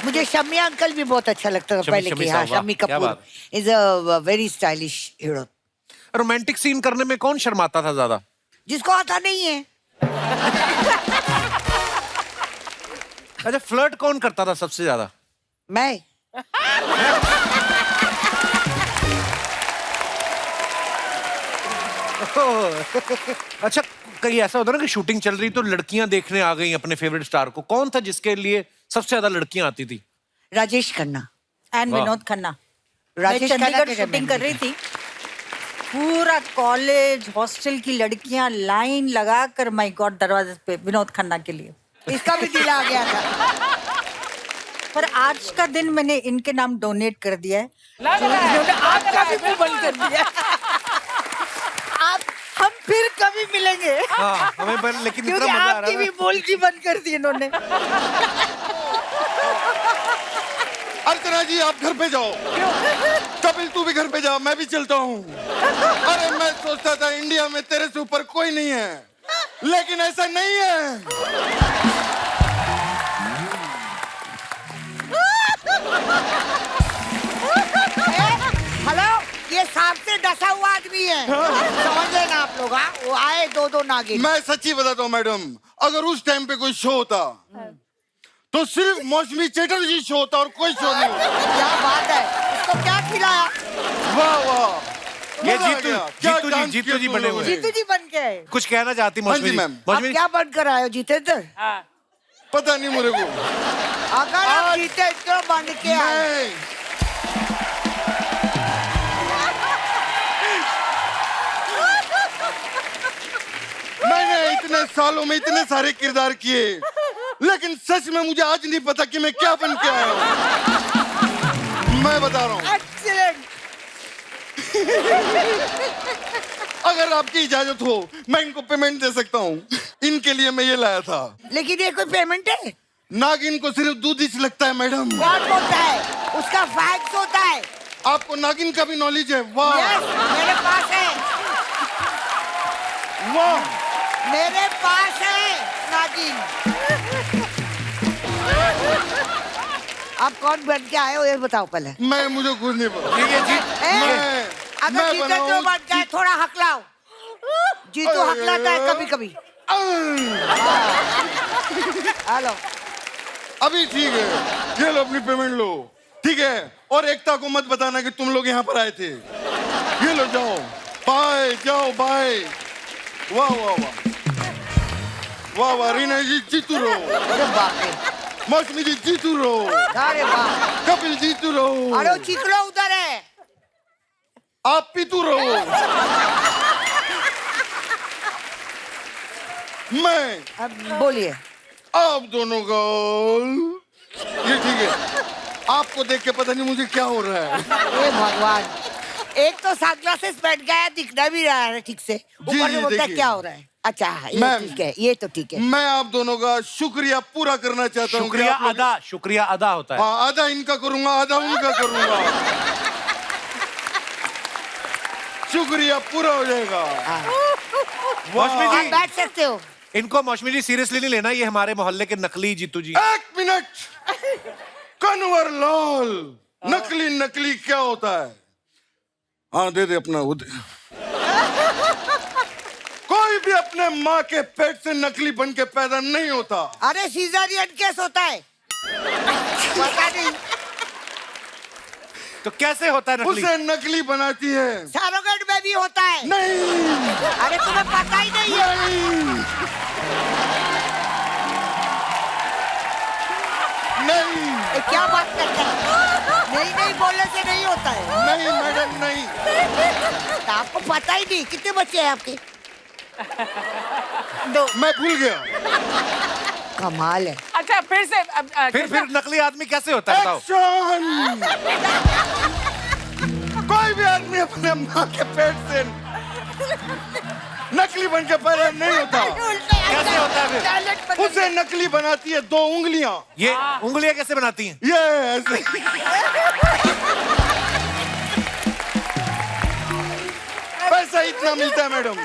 मुझे शम्मी अंकल भी बहुत अच्छा लगता था पहले की। हाँ, शम्मी क्या कपूर बात। Is a very stylish hero. Romantic scene करने में कौन शर्माता था ज्यादा? जिसको आता नहीं है। अच्छा, फ्लर्ट कौन करता था सबसे ज्यादा? मैं। अच्छा, कहीं ऐसा होता ना कि शूटिंग चल रही तो लड़कियां देखने आ गई अपने फेवरेट स्टार को, कौन था जिसके लिए सबसे ज्यादा लड़कियां आती थी? राजेश खन्ना। एंड वाह। विनोद खन्ना। मैं राजेश खन्ना चंडीगढ़ के शूटिंग जमाने कर रही थी पूरा कॉलेज हॉस्टल की लड़कियां लाइन लगाकर माय गॉड दरवाजे पे विनोद खन्ना के लिए। इसका भी दिल आ गया था। पर आज का दिन मैंने इनके नाम डोनेट कर दिया है। इन्होंने आपका भी मुंह बंद कर दिया। आप हम फिर कभी मिलेंगे हाँ, हमें पर लेकिन इतना क्योंकि मजा आ आपकी रहा भी है बोलती बंद कर दी इन्होंने। अर्चना जी आप घर पे जाओ। कपिल तू भी घर पे जा, मैं भी चलता हूँ। अरे मैं सोचता था इंडिया में तेरे से ऊपर कोई नहीं है, लेकिन ऐसा नहीं है। हेलो, ये सांप से डसा हुआ आदमी है, समझ लेना आप लोग। हाँ, वो आए दो नागिन। मैं सच्ची बताता हूँ मैडम, अगर उस टाइम पे कोई शो होता तो सिर्फ मौसमी चैटर्जी शो होता और कोई शो नहीं होता। क्या बात है, इसको क्या खिलाया? वाह वाह, ये मजा आ जीतू गया। क्या जीतू जी डांस जीतू किया जी तुम बने लोगों हुए ने। हैं। जीतू जी बन के आए। कुछ कहना चाहती हाँ जी, मौसमी मैम। आप मौसमी क्या बनकर आए हो जितेंद्र? पता नहीं मेरे को। अगर आप जितेंद्र बन के आए मैं मैंने इतने सालों में इतने सारे किरदार किए, लेकिन सच में मुझे आज नहीं पता कि मैं क्या बन के आया हूँ। मैं बता रहा हूँ, एक्सीलेंट। अगर आपकी इजाजत हो मैं इनको पेमेंट दे सकता हूँ। इनके लिए मैं ये लाया था। लेकिन ये कोई पेमेंट है? नागिन को सिर्फ दूध ही लगता है मैडम। कौन होता है? उसका फैक्स होता है। आपको नागिन का भी नॉलेज है? वाह यस, मेरे पास है, वाह। मेरे पास है नागिन। आप कौन बन के आए हो ये बताओ पहले। मैं मुझे खुद नहीं पता। ये जी ए, अगर जीते बनाऊं तो बन जाए थोड़ा हकलाओ। जीतू हकलाता है कभी कभी। हेलो, अभी ठीक है, ये लो अपनी पेमेंट लो। ठीक है, और एकता को मत बताना कि तुम लोग यहाँ पर आए थे। ये लो, जाओ बाय, जाओ बाय। वाह वाह वाह वाह वाह, रीना जी जीतू रहो, अरे बाप रे, मौसमी जी जीतू रहो, अरे बाप, कपिल जीतू रहो, अरे वो चिकलो उधर है। आप पीतू रहो। मैं अब बोलिए। आप दोनों का ये ठीक है। आपको देख के पता नहीं मुझे क्या हो रहा है। हे भगवान, एक तो सनग्लासेस पहन गया, दिखना भी रहा है ठीक से, ऊपर से जी, बोलता है देखिए। क्या हो रहा है। अच्छा ये मैम, ठीक है, ये तो ठीक है। मैं आप दोनों का शुक्रिया पूरा करना चाहता हूँ। शुक्रिया अदा होता है। हाँ, आधा इनका करूंगा, आधा उनका करूंगा। शुक्रिया पूरा हो जाएगा। मौसमी आप जी बैठ सकते हो। इनको मौसमी जी सीरियसली नहीं लेना, ये हमारे मोहल्ले के नकली जीतू जी। एक मिनट, कन्वर लाल, नकली नकली क्या होता है? हाँ दे दे अपना वो दे। कोई भी अपने माँ के पेट से नकली बन के पैदा नहीं होता। अरे सीजरियन केस होता है, पता नहीं। तो कैसे होता है नकली? उसे नकली बनाती है। सरोगेट में भी होता है। नहीं अरे तुम्हें पता ही नहीं है। नहीं ये क्या बात करते हैं? नहीं नहीं बोलने से नहीं होता है। नहीं मैडम नहीं। तो आपको पता ही नहीं। कितने बच्चे हैं आपके? मैं भूल गया। कमाल है। अच्छा फिर से फिर नकली आदमी कैसे होता है बताओ? एक्शन! कोई भी आदमी अपने माँ के पेट से नकली बन के पैदा नहीं होता। कैसे होता है फिर? उसे नकली बनाती है 2 उंगलियां। ये उंगलियां कैसे बनाती हैं? ये ऐसे। पैसा इतना मिलता है मैडम।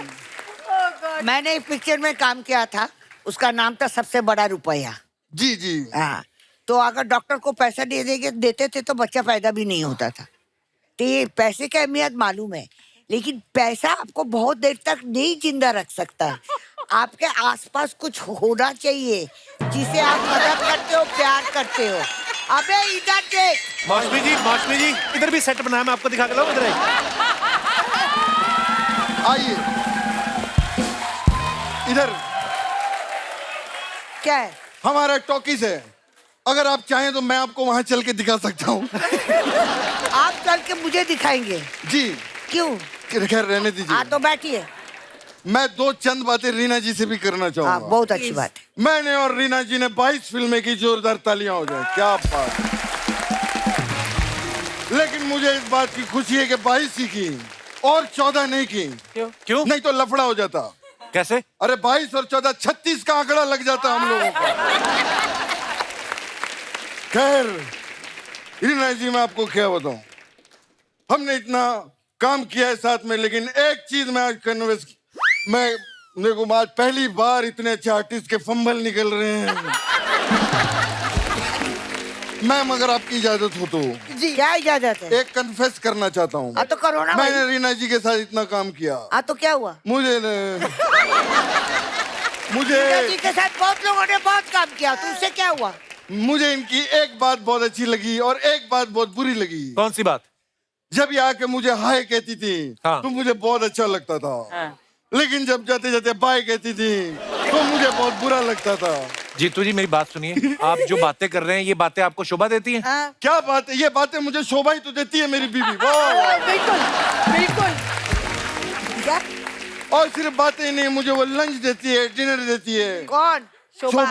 मैंने एक पिक्चर में काम किया था, उसका नाम था सबसे बड़ा रुपया। जी जी। हाँ, तो अगर डॉक्टर को पैसा देते थे तो बच्चा पैदा भी नहीं होता था। तो ये पैसे की अहमियत मालूम है, लेकिन पैसा आपको बहुत देर तक नहीं जिंदा रख सकता। आपके आसपास कुछ होना चाहिए जिसे आप मदद करते हो, प्यार करते हो। अबे इधर देख। मौसमी जी इधर भी सेट बनाया, मैं आपको दिखा के लाऊं इधर? आइए इधर, क्या है? हमारा टॉकीज है। अगर आप चाहें तो मैं आपको वहां चल के दिखा सकता हूँ। आप चल के मुझे दिखाएंगे? जी। क्यों? खैर रहने दीजिए। हाँ तो बैठिए। मैं दो चंद बातें रीना जी से भी करना हाँ चाहूंगा। बहुत अच्छी बात है। मैंने और रीना जी ने 22 फिल्में की, जोरदार तालियां हो जाए। क्या बात। लेकिन मुझे इस बात की खुशी है कि 22 ही की और 14 नहीं की। क्यों? नहीं तो लफड़ा हो जाता। कैसे? अरे 22 और 14 36 का आंकड़ा लग जाता हम लोगों का। खैर रीना जी, मैं आपको क्या बताऊं, हमने इतना काम किया है साथ में, लेकिन एक चीज मैं आज कन्विंस, मैं देखो आज पहली बार इतने अच्छे आर्टिस्ट के फंबल निकल रहे हैं। मैम अगर आपकी इजाजत हो तो जी क्या इजाजत है? एक कन्फेस करना चाहता हूँ। हाँ तो करो ना भाई। मैंने रीना जी के साथ इतना काम किया। हाँ तो क्या हुआ? मुझे रीना जी के साथ बहुत लोगों ने बहुत काम किया, तो उससे क्या हुआ? मुझे इनकी एक बात बहुत अच्छी लगी और एक बात बहुत बुरी लगी। कौन सी बात? जब ये आके मुझे हाय कहती थी हाँ। तो मुझे बहुत अच्छा लगता था। हाँ। लेकिन जब जाते जाते बाय कहती थी तो मुझे बहुत बुरा लगता था। जीतू जी मेरी बात सुनिए, आप जो बातें कर रहे हैं ये बातें आपको शोभा देती हैं? हाँ? क्या बात है, ये बातें मुझे शोभा ही तो देती है मेरी बीवी। वाह। बिल्कुल बिल्कुल। क्या? और सिर्फ बातें ही नहीं, मुझे वो लंच देती है, डिनर देती है। कौन? शोभा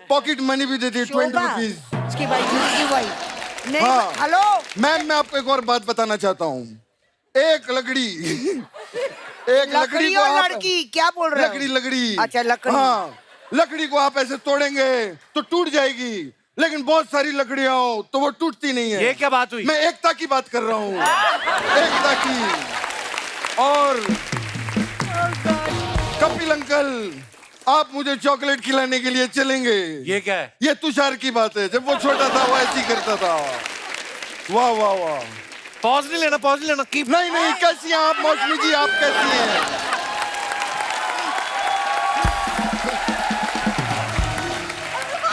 पॉकेट मनी भी देती है, 20 शोभा? रुपीज। उसकी भाई उसकी भाई नहीं। हाँ। हेलो मैम मैं आपको एक और बात बताना चाहता हूँ। एक लकड़ी एक लकड़ी को और आप- लड़की क्या बोल रहे हो? लकड़ी। अच्छा लकड़ी। हाँ, लकड़ी को आप ऐसे तोड़ेंगे तो टूट जाएगी, लेकिन बहुत सारी लकड़ियां हो तो वो टूटती नहीं है। ये क्या बात हुई? मैं एकता की बात कर रहा हूँ, एकता की। और कपिल अंकल, आप मुझे चॉकलेट खिलाने के लिए चलेंगे? ये क्या है? ये तुषार की बात है, जब वो छोटा था वो ऐसी करता था। वाह वाह वाह। पॉज नहीं लेना, पॉज नहीं लेना। कीप। नहीं नहीं, कैसी हैं आप मौसमी जी, आप कैसी हैं?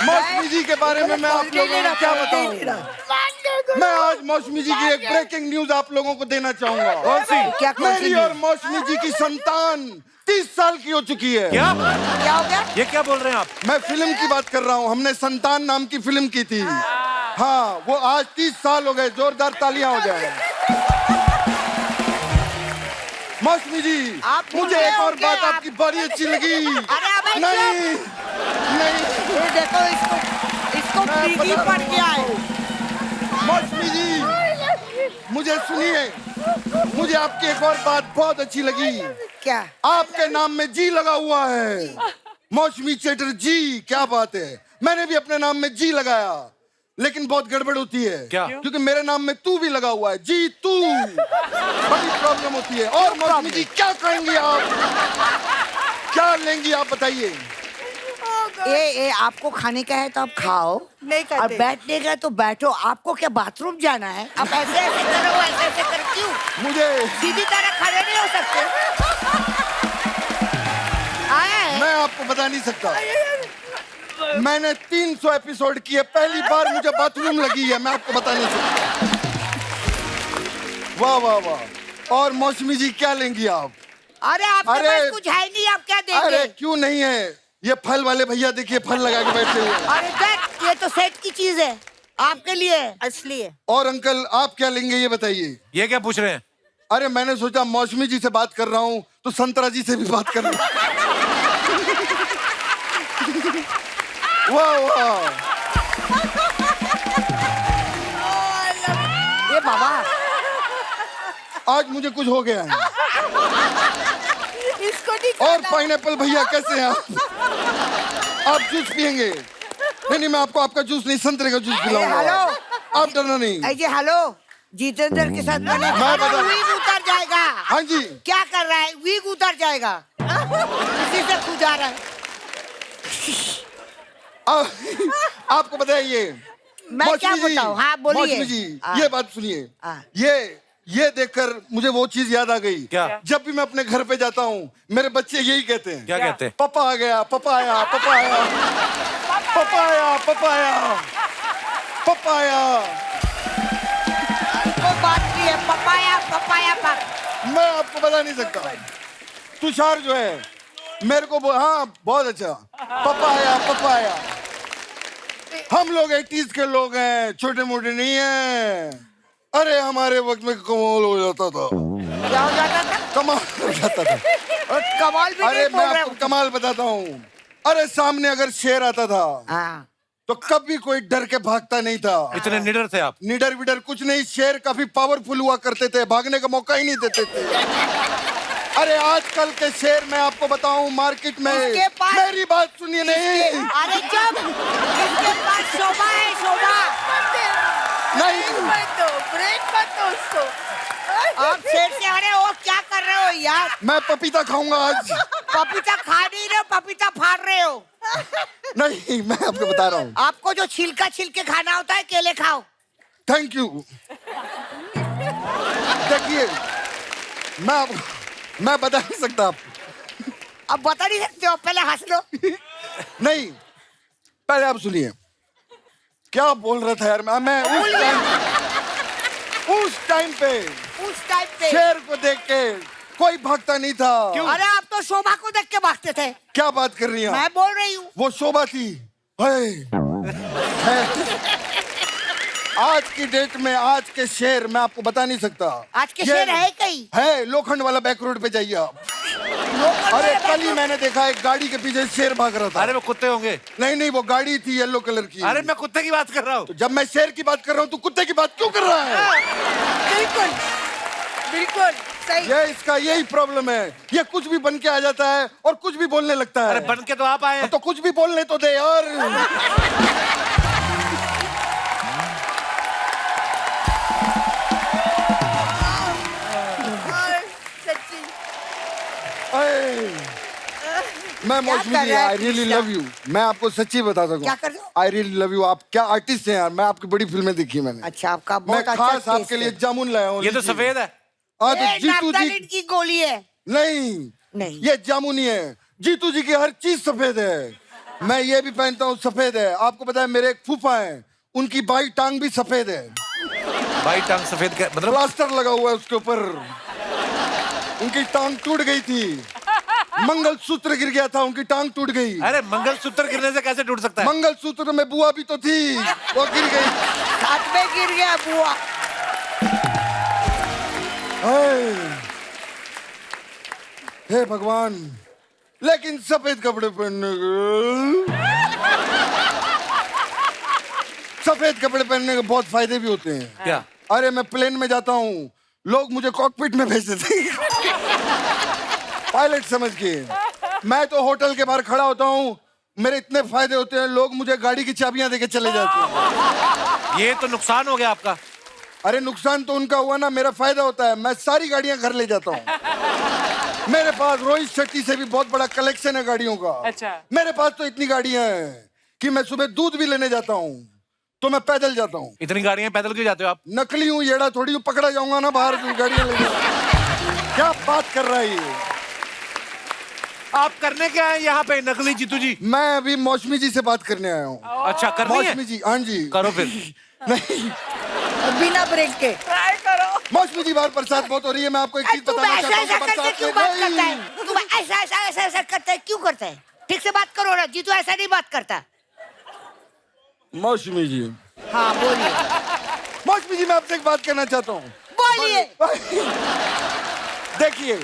मौसमी जी के बारे में मैं आप लोगों को क्या बताऊं? मैं आज मौसमी जी की एक ब्रेकिंग न्यूज आप लोगों को देना चाहूंगा। कौन सी? क्या कौन सी मेरी और मौसमी जी की संतान 30 साल की हो चुकी है। क्या? क्या हो गया? ये क्या बोल रहे हैं आप? मैं फिल्म की बात कर रहा हूँ, हमने संतान नाम की फिल्म की थी। हाँ, वो आज 30 साल हो गए, जोरदार तालियां हो जाए। मौसमी जी, आप मुझे एक और होंगे, बात आप- आपकी बड़ी अच्छी लगी। अरे अबे नहीं नहीं, ये देखो इसको मैं पीगी बता पड़ रहा गया है। मौसमी जी मुझे सुनिए, मुझे आपकी एक और बात बहुत अच्छी लगी। क्या? आपके नाम में जी लगा हुआ है, मौसमी चटर्जी। क्या बात है, मैंने भी अपने नाम में जी लगाया, लेकिन बहुत गड़बड़ होती है। क्या? क्योंकि मेरे नाम में तू भी लगा हुआ है, जी तू। बड़ी प्रॉब्लम होती है। और मौसमी जी क्या कहेंगी आप, क्या लेंगी आप बताइए? ये आपको खाने का है तो आप खाओ, नहीं और खाते। बैठने का है तो बैठो। आपको क्या बाथरूम जाना है? आप ऐसे ऐसे करो, ऐसे ऐसे करो। क्यों मुझे, सीधी तरह खड़े नहीं हो सकते? आया है? मैं आपको बता नहीं सकता। मैंने 300 एपिसोड किए, पहली बार मुझे बाथरूम लगी है, मैं आपको बता नहीं सकता। वाह वाह वाह। और मौसमी जी क्या लेंगी आप? अरे आपके अरे- पास कुछ है नहीं, आप क्या देंगे? अरे क्यों नहीं है, ये फल वाले भैया देखिए फल लगा के बैठे हुए हैं। अरे देख, ये तो सेट की चीज है, आपके लिए। असली है। और अंकल आप क्या लेंगे ये बताइए? ये क्या पूछ रहे हैं? अरे मैंने सोचा मौसमी जी से बात कर रहा हूँ तो संतरा जी से भी बात कर रहा हूँ। वाह वाह। ये बाबा, आज मुझे कुछ हो गया है। इसको नहीं और खाना। पाइनएप्पल भैया कैसे हैं आप जूस पियेंगे? नहीं नहीं, मैं आपको आपका जूस नहीं, संतरे का जूस पिलाऊंगा। हेलो। आप डरना नहीं। अजय हेलो, जितेंद्र के साथ मैंने मैं बता- वीग उतर जाएगा। हाँ जी। क्या कर रहा है? वीग उतर जाएगा। इसी से खुदा रहा है। आपको बताइए, मैं क्या मौसमी जी, बताऊं? हाँ बोलिए। मौसमी जी हाँ। ये बात सुनिए। हाँ। ये देखकर मुझे वो चीज याद आ गई। क्या? जब भी मैं अपने घर पे जाता हूँ मेरे बच्चे यही कहते हैं। क्या कहते हैं? पापा आ गया, पापा आया, पापा आया, पापा आया, पापा आया, पापा आया। कोई बात नहीं है, पपाया पपाया पप। मैं आपको बता नहीं सकता। तुषार जो है मेरे को हाँ बहुत अच्छा, पापा आया, पापा आया। हम लोग 80s के लोग हैं, छोटे मोटे नहीं हैं। अरे हमारे वक्त में कमाल हो जाता था। क्या हो जाता था? कमाल हो जाता था। और कमाल भी अरे नहीं मैं बोल रहे आपको हो। कमाल बताता हूँ। अरे सामने अगर शेर आता था हाँ। तो कभी कोई डर के भागता नहीं था। इतने निडर थे आप। निडर विडर कुछ नहीं, शेर काफी पावरफुल हुआ करते थे, भागने का मौका ही नहीं देते थे। अरे आजकल के शेर मैं आपको बताऊं मार्केट में, इसके पास- मेरी बात सुनिए नहीं अरे चुप, इसके पास शोभा है, शोभा। नहीं ब्रेक मत दो उसको। आप शेर से अरे वो क्या कर रहे हो यार? मैं पपीता खाऊंगा आज। पपीता खा नहीं रहे हो, पपीता फाड़ रहे हो। नहीं मैं आपको बता रहा हूँ। आपको जो छिलका छिलके खाना होता है, केले खाओ। Thank you. देखिए मैं बता नहीं सकता आपको। अब बता नहीं सकते हो, पहले हंस लो। नहीं पहले आप सुनिए क्या बोल रहा था यार। मैं उस टाइम पे शेर को देख के कोई भागता नहीं था। अरे आप तो शोभा को देख के भागते थे। क्या बात कर रही हैं मैं आप? बोल रही हूँ। वो शोभा थी। आज की डेट में आज के शेर मैं आपको बता नहीं सकता। आज के ये शेर है कहीं? है लोखंड वाला बैक रोड पे जाइए आप। अरे कल ही मैंने देखा एक गाड़ी के पीछे शेर भाग रहा था। अरे वो कुत्ते होंगे। नहीं वो गाड़ी थी येलो कलर की। अरे मैं कुत्ते की बात कर रहा हूँ। तो जब मैं शेर की बात कर रहा हूँ तो कुत्ते की बात क्यों कर रहा है? बिल्कुल बिल्कुल सही। ये इसका यही प्रॉब्लम है, ये कुछ भी बन के आ जाता है और कुछ भी बोलने लगता है। अरे बन के तो आप आए हैं। तो कुछ भी बोलने तो दे यार। सच्ची। मैं क्या मौसमी कर जी रहा है I really Krishna? Love you. मैं आपको सच्ची बताता हूँ। क्या कर रहे हो? I really love you. आप क्या आर्टिस्ट हैं यार। मैं आपकी बड़ी फिल्में देखी मैंने। अच्छा आपका मैं बहुत अच्छा खास आपके taste लिए है। जामुन लाया हूँ। ये तो लीजिए। सफेद है। हाँ तो ये जीतू जी नाफ्तालिन की गोली है। नहीं नहीं। ये जामुनी है। जीतू जी की हर चीज सफेद है। मैं ये भी पहनता हूँ सफेद है। आपको पता है मेरे एक फूफा है, उनकी बाई टांग भी सफेद है। भाई टांग सफेद का मतलब? प्लास्टर लगा हुआ है उसके ऊपर। उनकी टांग टूट गई थी, मंगलसूत्र गिर गया था, उनकी टांग टूट गई। अरे मंगलसूत्र गिरने से कैसे टूट सकता है? मंगलसूत्र में बुआ भी तो थी, वो गिर गई। हाथ में गिर गया बुआ। हे भगवान, लेकिन सफेद कपड़े पहनने के सफेद कपड़े पहनने के बहुत फायदे भी होते हैं। क्या? अरे मैं प्लेन में जाता हूँ, लोग मुझे कॉकपिट में भेज देते हैं पायलट समझ के। मैं तो होटल के बाहर खड़ा होता हूँ, मेरे इतने फायदे होते हैं, लोग मुझे गाड़ी की चाबियां देके चले जाते हैं। ये तो नुकसान हो गया आपका। अरे नुकसान तो उनका हुआ ना, मेरा फायदा होता है। मैं सारी गाड़ियां घर ले जाता हूँ। मेरे पास रोहित शेट्टी से भी बहुत बड़ा कलेक्शन है गाड़ियों का। अच्छा। मेरे पास तो इतनी गाड़ियां हैं कि मैं सुबह दूध भी लेने जाता हूँ तो मैं पैदल जाता हूँ। इतनी गाड़ियां पैदल क्यों जाते हो आप? नकली हूँ, येड़ा थोड़ी हूँ, पकड़ा जाऊंगा ना बाहर गाड़ियां लेके। क्या बात कर रहा है ये? आप करने क्या है यहाँ पे नकली जीतू जी? मैं अभी मौसमी जी से बात करने आया हूँ। अच्छा करनी है? मौसमी जी, हाँ जी। करो फिर। नहीं बिना ब्रेक के। ट्राई करो। मौसमी जी बाहर बरसात बहुत हो रही है। मैं आपको एक चीज तू बताना ऐसा चाहता ऐसा हूँ। करके क्यों बात करता है? तू ऐसा करता है क्यों करता है? ठीक से बात करो ना, जीतू ऐसा नहीं बात करता। मौसमी जी, हाँ बोलिए। मौसमी जी मैं आपसे एक बात करना चाहता हूँ। बोलिए। देखिए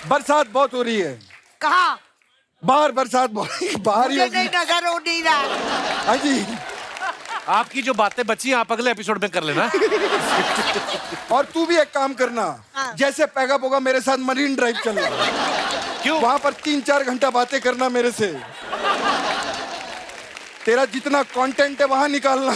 बरसात बहुत हो रही है कहाँ? बाहर, बरसात बहुत बाहर ही मुझे होगी। नहीं नजर हो नहीं रहा। हाँ जी। आपकी जो बातें बची हैं आप अगले एपिसोड में कर लेना। और तू भी एक काम करना, जैसे पैगा पोगा मेरे साथ मरीन ड्राइव चलना। क्यों? वहां पर 3-4 घंटा बातें करना मेरे से। तेरा जितना कंटेंट है वहां निकालना।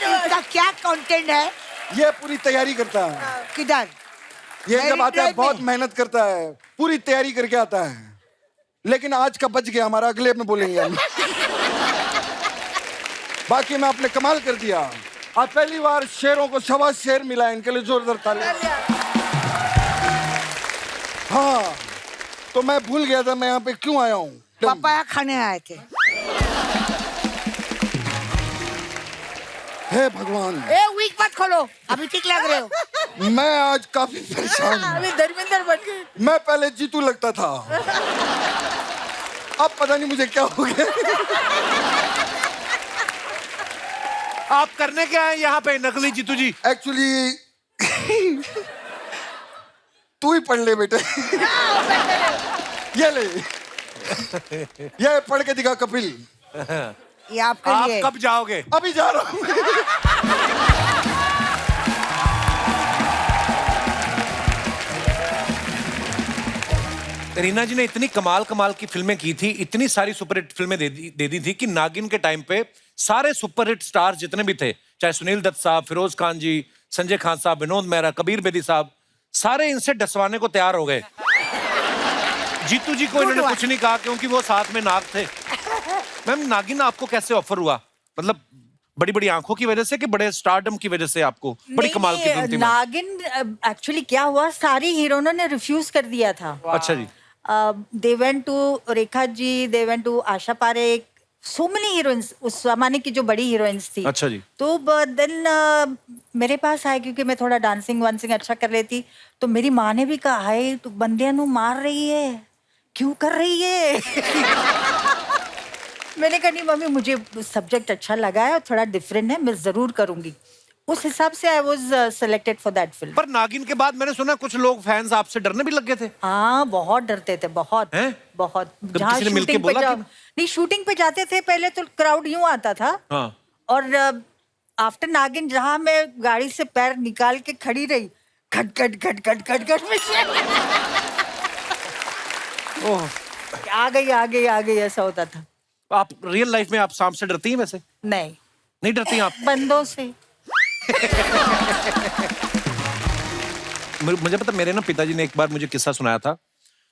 इसका क्या कंटेंट है? ये पूरी तैयारी करता है। किधर? ये Marine जब आता है Drive बहुत में? मेहनत करता है, पूरी तैयारी करके आता है। लेकिन आज का बच गया हमारा, अगले में बोलेंगे हम। बाकी मैं आपने कमाल कर दिया। आज पहली बार शेरों को 1.25 शेर मिला है, इनके लिए जोरदार ताली। हाँ तो मैं भूल गया था मैं यहाँ पे क्यों आया हूँ। पापा खाने आए थे। हे भगवान, ए वीक मत खोलो, अभी ठीक लग रहे हो। मैं आज काफी परेशान हूँ। अभी धर्मेंद्र बन गए। मैं पहले जीतू लगता था, अब पता नहीं मुझे क्या हो गया। आप करने क्या है यहाँ पे नकली जीतू जी? एक्चुअली तू ही पढ़ ले बेटे। ये ले, ये पढ़ के दिखा कपिल। ये आपके आप लिए कब जाओगे? अभी जा रहा हूँ। रीना जी ने इतनी कमाल कमाल की फिल्में की थी, इतनी सारी सुपरहिट फिल्में दे दी थी कि नागिन के टाइम पे सारे सुपरहिट स्टार्स जितने भी थे, चाहे सुनील दत्त साहब, फिरोज खान जी, संजय खान साहब, विनोद मेहरा, कबीर बेदी साहब, सारे इनसे डसवाने को तैयार हो गए। जीतू जी को इन्होंने कुछ नहीं कहा क्योंकि वो साथ में नाग थे। मैम, नागिन आपको कैसे ऑफर हुआ? मतलब बड़ी बड़ी आंखों की वजह से कि बड़े स्टारडम की वजह से आपको? बड़ी कमाल की फिल्म थी मैम। नागिन एक्चुअली क्या हुआ, सारी हीरोइनों ने रिफ्यूज कर दिया था। अच्छा जी। They went to Rekha ji, they went to Asha Parekh, so many heroines, उस जमाने की जो बड़ी हीरोइंस थी। अच्छा जी। तो देन मेरे पास आए क्योंकि मैं थोड़ा डांसिंग वांसिंग अच्छा कर लेती। तो मेरी माँ ने भी कहा, हाय तू बंदियां नू मार रही है, क्यों कर रही है? मैंने कहा नहीं मम्मी, मुझे सब्जेक्ट अच्छा लगा है और थोड़ा डिफरेंट है, मैं जरूर करूंगी। उस हिसाब से I was selected for that film. पर नागिन के बाद मैंने सुना कुछ लोग फैंस आपसे डरने भी लग गए थे। हाँ, बहुत डरते थे, बहुत हैं? बहुत। कभी जहाँ किसी ने मिलके शूटिंग पे बोला जाओ, कि- नहीं शूटिंग पे जाते थे पहले तो क्राउड यूं आता था। हाँ। और आफ्टर नागिन जहाँ मैं गाड़ी से पैर निकाल के खड़ी रही, खट खट खट खट खट खट में ओह, आ गई ऐसा होता था। आप रियल लाइफ में आप सांप से डरती हैं वैसे? नहीं, नहीं डरती हैं आप? बंदों से। मुझे पता, मेरे ना पिताजी ने एक बार मुझे किस्सा सुनाया था।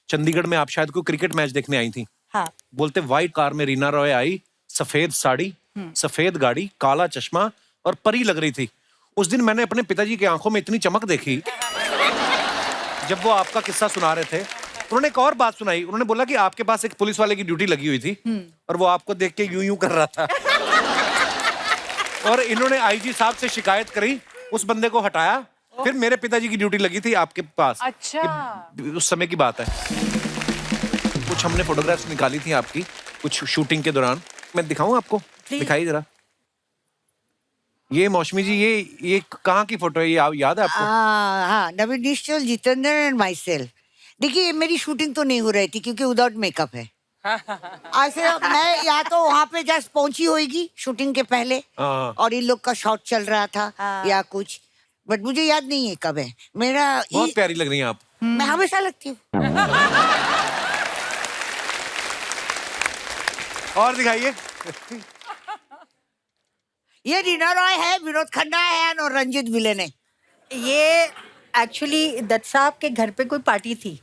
चंडीगढ़ में आप शायद कोई क्रिकेट मैच देखने आई थी। हाँ, बोलते व्हाइट कार में रीना रॉय आई, सफेद साड़ी, सफेद गाड़ी, काला चश्मा और परी लग रही थी। उस दिन मैंने अपने पिताजी की आंखों में इतनी चमक देखी जब वो आपका किस्सा सुना रहे थे। उन्होंने एक और बात सुनाई, उन्होंने बोला कि आपके पास एक पुलिस वाले की ड्यूटी लगी हुई थी और वो आपको देख के यूं यूं कर रहा था। और इन्होंने आईजी साहब से शिकायत करी, उस बंदे को हटाया, फिर मेरे पिताजी की ड्यूटी लगी थी आपके पास। अच्छा। ये उस समय की बात है। कुछ हमने फोटोग्राफ्स निकाली थी आपकी कुछ शूटिंग के दौरान, मैं दिखाऊं आपको? दिखाइए जरा। ये मौसमी जी, ये कहाँ की फोटो है? ये याद है आपको? हाँ, नवीन निश्चल, जितेंद्र एंड माई सेल्फ। देखिए मेरी शूटिंग तो नहीं हो रही थी क्योंकि विदाउट मेकअप है। ऐसे मैं या तो वहाँ पे जस्ट पहुंची होगी शूटिंग के पहले हाँ। और इन लोग का शॉट चल रहा था हाँ। या कुछ, बट मुझे याद नहीं है कब है। मेरा बहुत प्यारी लग रही हैं आप। मैं हमेशा लगती हूँ। और दिखाइए। ये रीना रॉय है, विनोद खन्ना है और रंजीत विलेन है। ये एक्चुअली दत्त साहब के घर पे कोई पार्टी थी,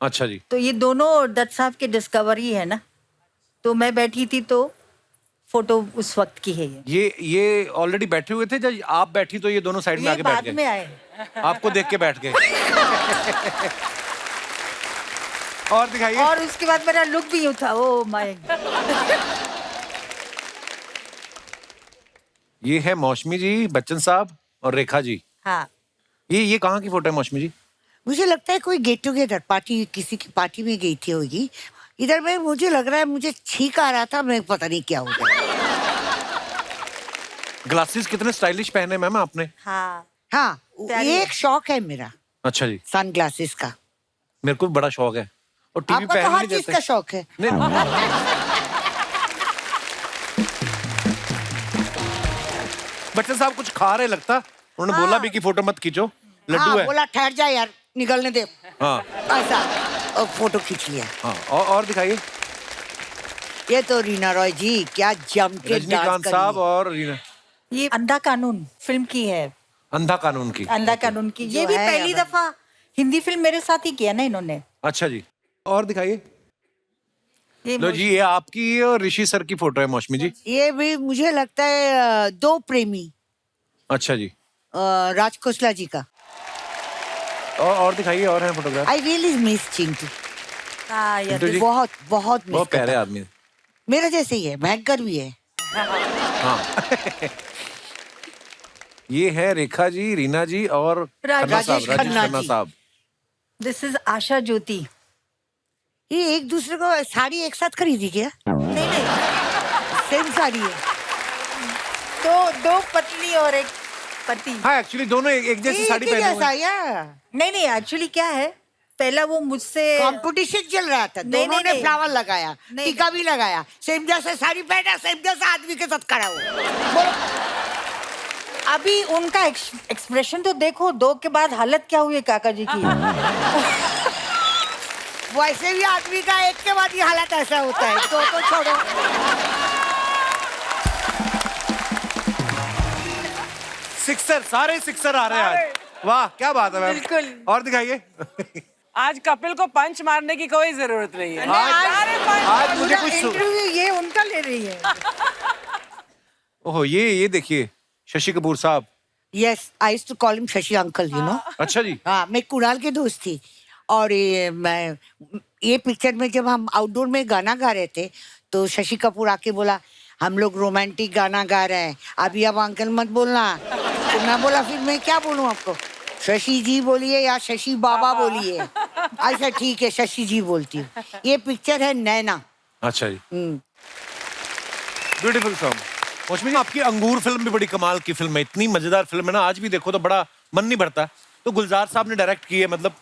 अच्छा जी। तो ये दोनों दत्त साहब की डिस्कवरी है ना, तो मैं बैठी थी तो फोटो उस वक्त की है ये ऑलरेडी बैठे हुए थे जब आप बैठी तो ये दोनों साइड में ये आके बैठ बाद में गए, आए। आपको देख के बैठ गए। और दिखाइए। और उसके बाद मेरा लुक भी यूं था, ओ माय। ये है मौसमी जी, बच्चन साहब और रेखा जी। हाँ, ये कहाँ की फोटो है मौसमी जी? मुझे लगता है कोई गेट टुगेदर पार्टी, किसी की पार्टी में गई थी होगी। इधर में मुझे लग रहा है मुझे छींक आ रहा था, मैं पता नहीं क्या हो गया। ग्लासेस कितने स्टाइलिश पहने मैम आपने। हाँ, हाँ, प्यारी ये है। एक शौक है मेरा, अच्छा जी। सन ग्लासेस का। मेरे को भी बड़ा शौक है और टीवी आपका पे तो नहीं हर चीज देते। का शौक है। बच्चन साहब कुछ खा रहे लगता, उन्होंने हाँ। बोला भी कि फोटो मत खींचो, लड्डू हाँ, है। बोला ठहर जा यार, निकलने दे। हाँ ऐसा और फोटो खींच लिया। हाँ। और दिखाइए। ये तो रीना रॉय जी क्या जम के डांस रजनीकांत कर साहब रही है। और रीना। ये अंधा कानून फिल्म की है, अंधा कानून की। अंधा कानून की। ये जो भी है पहली अगर- दफा हिंदी फिल्म मेरे साथ ही किया ना इन्होंने। अच्छा जी। और दिखाइए। ये लो जी, ये आपकी और ऋषि सर की फोटो है मौसमी जी। ये भी मुझे लगता है दो प्रेमी, अच्छा जी। राज खोसला जी का। और दिखाइए, और है photograph. I really miss Chintu, हाँ, ये चिंटू जी बहुत बहुत मिस बहुत प्यारे करता। आदमी है। मेरा जैसे ही है, भयंकर भी है। हाँ। ये है रेखा जी, रीना जी और राजेश खन्ना साहब, राजेश खन्ना खन्ना जी। साहब। दिस इज आशा ज्योति। ये एक दूसरे को साड़ी एक साथ खरीदी क्या? नहीं नहीं, सेम साड़ी है। दो पतली और एक पति। हाँ एक्चुअली दोनों एक जैसी साड़ी एक ही पहने हुए जैसा हैं। या नहीं एक्चुअली क्या है, पहला वो मुझसे कंपटीशन चल रहा था, नहीं, दोनों ने नहीं। फ्लावर लगाया, नहीं, टीका भी लगाया, सेम जैसे साड़ी पहना, सेम जैसा आदमी के साथ खड़ा हुआ। अभी उनका एक्सप्रेशन तो देखो, 2 के बाद हालत क्या हुई है काका जी की। वैसे भी आदमी का एक के बाद ही हालत ऐसा होता है, तो छोड़ो। सिक्सर, सारे सिक्सर आ रहे हैं आज। वाह क्या बात है मैम। बिल्कुल। और दिखाइए। आज कपिल को पंच मारने की कोई जरूरत नहीं है। सारे punch आज मुझे पूरा कुछ इंटरव्यू ये उनका ले रही है। ओहो ये देखिए शशि कपूर साहब। Yes, I used to call him Shashi uncle, you know। अच्छा जी। हाँ, मैं कुणाल के दोस्त थी, और ये पिक्चर में जब हम आउटडोर में गाना गा रहे थे, तो शशि कपूर आके बोला, हम लोग रोमांटिक गाना गा रहे हैं, अभी अब अंकल मत बोलना। तो मैं बोला, फिर मैं क्या बोलूं आपको, शशि जी बोलिए या शशि बाबा बोलिए। अच्छा ठीक है, शशि जी बोलती हूँ। ये पिक्चर है नैना। अच्छा जी। Beautiful song. मौसमी जी आपकी अंगूर फिल्म भी बड़ी कमाल की फिल्म है, इतनी मजेदार फिल्म है ना, आज भी देखो तो बड़ा मन नहीं भरता। तो गुलजार साहब ने डायरेक्ट की है, मतलब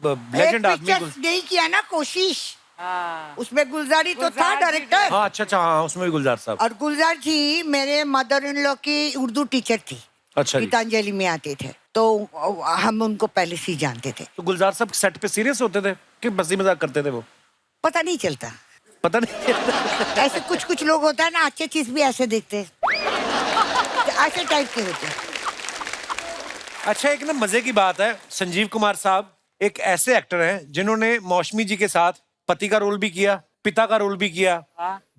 लेजेंड आदमी। पिक्चर नहीं किया ना कोशिश, हाँ। उसमें गुलजारी तो था गुलजार जी डायरेक्टर। हाँ अच्छा हाँ उसमें भी गुलजार साहब। और गुलजार जी मेरे मदर इन लॉ की उर्दू टीचर थी। अच्छा जी। गीतांजलि में आते थे, तो हम उनको पहले से ही जानते थे। तो गुलजार साहब सेट पे सीरियस होते थे कि मस्ती मजाक करते थे वो? पता नहीं चलता, पता नहीं। ऐसे कुछ लोग होता है ना, अच्छे चीज भी ऐसे देखते हैं, ऐसे टाइप के होते हैं। अच्छा एक ना मजे की बात है, संजीव कुमार साहब एक ऐसे एक्टर हैं जिन्होंने मौसमी जी के साथ पति का रोल भी किया, पिता का रोल भी किया,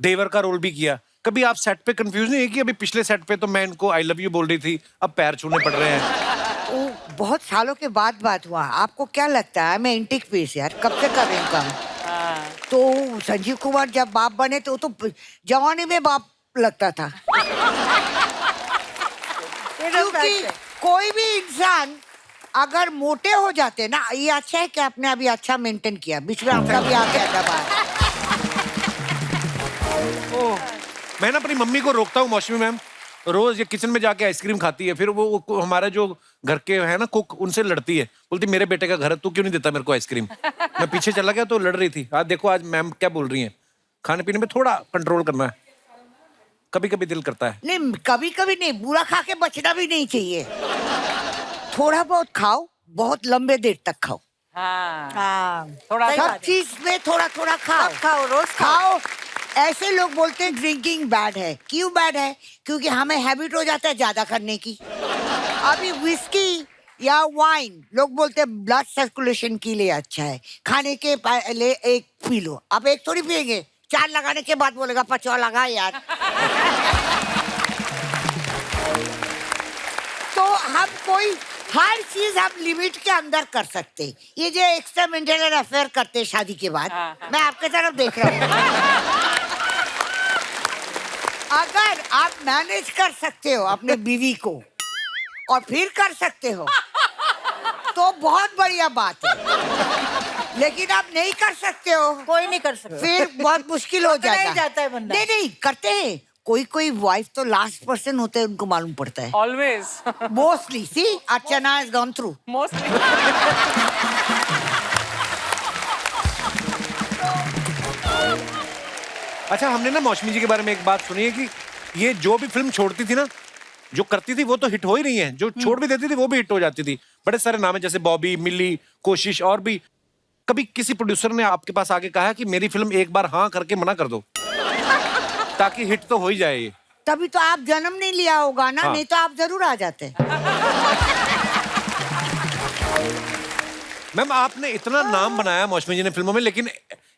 देवर का रोल भी किया। कभी आप सेट पे कंफ्यूज नहीं है कि अभी पिछले सेट पे तो मैं इनको आई लव यू बोल रही थी, अब पैर छूने पड़ रहे हैं? वो बहुत सालों के बाद बात हुआ। आपको क्या लगता है मैं इंटिक पीस यार कब से कर रही हूँ काम? तो संजीव कुमार जब बाप बने तो जवानी में बाप लगता था। क्योंकि कोई भी इंसान अगर मोटे हो जाते ना, ये अच्छा है कि आपने अभी अच्छा मेंटेन किया, बीच में आपका भी आ गया था बाहर। मैं ना अपनी मम्मी को रोकता हूँ मौसमी मैम, रोज ये किचन में जाके आइसक्रीम खाती है, फिर वो हमारे जो घर के है ना कुक, उनसे लड़ती है, बोलती मेरे बेटे का घर है, तू क्यों नहीं देता मेरे को आइसक्रीम? मैं पीछे चला गया तो लड़ रही थी। आज देखो आज मैम क्या बोल रही हैं, खाने पीने में थोड़ा कंट्रोल करना है, कभी कभी दिल करता है। नहीं कभी कभी नहीं, बुरा खा के बचना भी नहीं चाहिए। थोड़ा बहुत खाओ, बहुत लंबे देर तक खाओ। हाँ। थोड़ा सही सब बात है। चीज में थोड़ा थोड़ा खाओ। खाओ रोज खाओ। ऐसे लोग बोलते हैं ड्रिंकिंग बैड है। क्यों बैड है? क्योंकि हमें हैबिट हो जाता है ज्यादा करने की। अभी विस्की या वाइन लोग बोलते हैं ब्लड सर्कुलेशन के लिए अच्छा है, खाने के पहले एक पी लो। अब एक थोड़ी पिएंगे, 4 लगाने के बाद बोलेगा 5वां लगा यार। तो हम कोई हर चीज हम लिमिट के अंदर कर सकते। ये जो एक्स्ट्रा मेंटल अफेयर करते हैं शादी के बाद, मैं आपके तरफ देख रहा हूँ। अगर आप मैनेज कर सकते हो अपने बीवी को और फिर कर सकते हो तो बहुत बढ़िया बात है, लेकिन आप नहीं कर सकते हो, कोई नहीं कर सकता। फिर बहुत मुश्किल हो पकड़ा ही जाएगा। जाता है बंदा। नहीं करते हैं। कोई वाइफ तो लास्ट पर्सन होते हैं, उनको मालूम पड़ता है। Always mostly she Archana has gone through. Mostly. अच्छा हमने ना मौसमी जी के बारे में एक बात सुनी है कि ये जो भी फिल्म छोड़ती थी ना, जो करती थी वो तो हिट हो ही रही है, जो छोड़ भी देती थी वो भी हिट हो जाती थी। बड़े सारे नाम है जैसे बॉबी, मिली, कोशिश और भी। कभी किसी प्रोड्यूसर ने आपके पास आके कहा कि मेरी फिल्म एक बार हाँ करके मना कर दो ताकि हिट तो हो ही जाए ये? तभी तो आप जन्म नहीं लिया होगा ना, हाँ। नहीं तो आप जरूर आ जाते। मैम आपने इतना नाम बनाया मौसमी जी ने फिल्मों में, लेकिन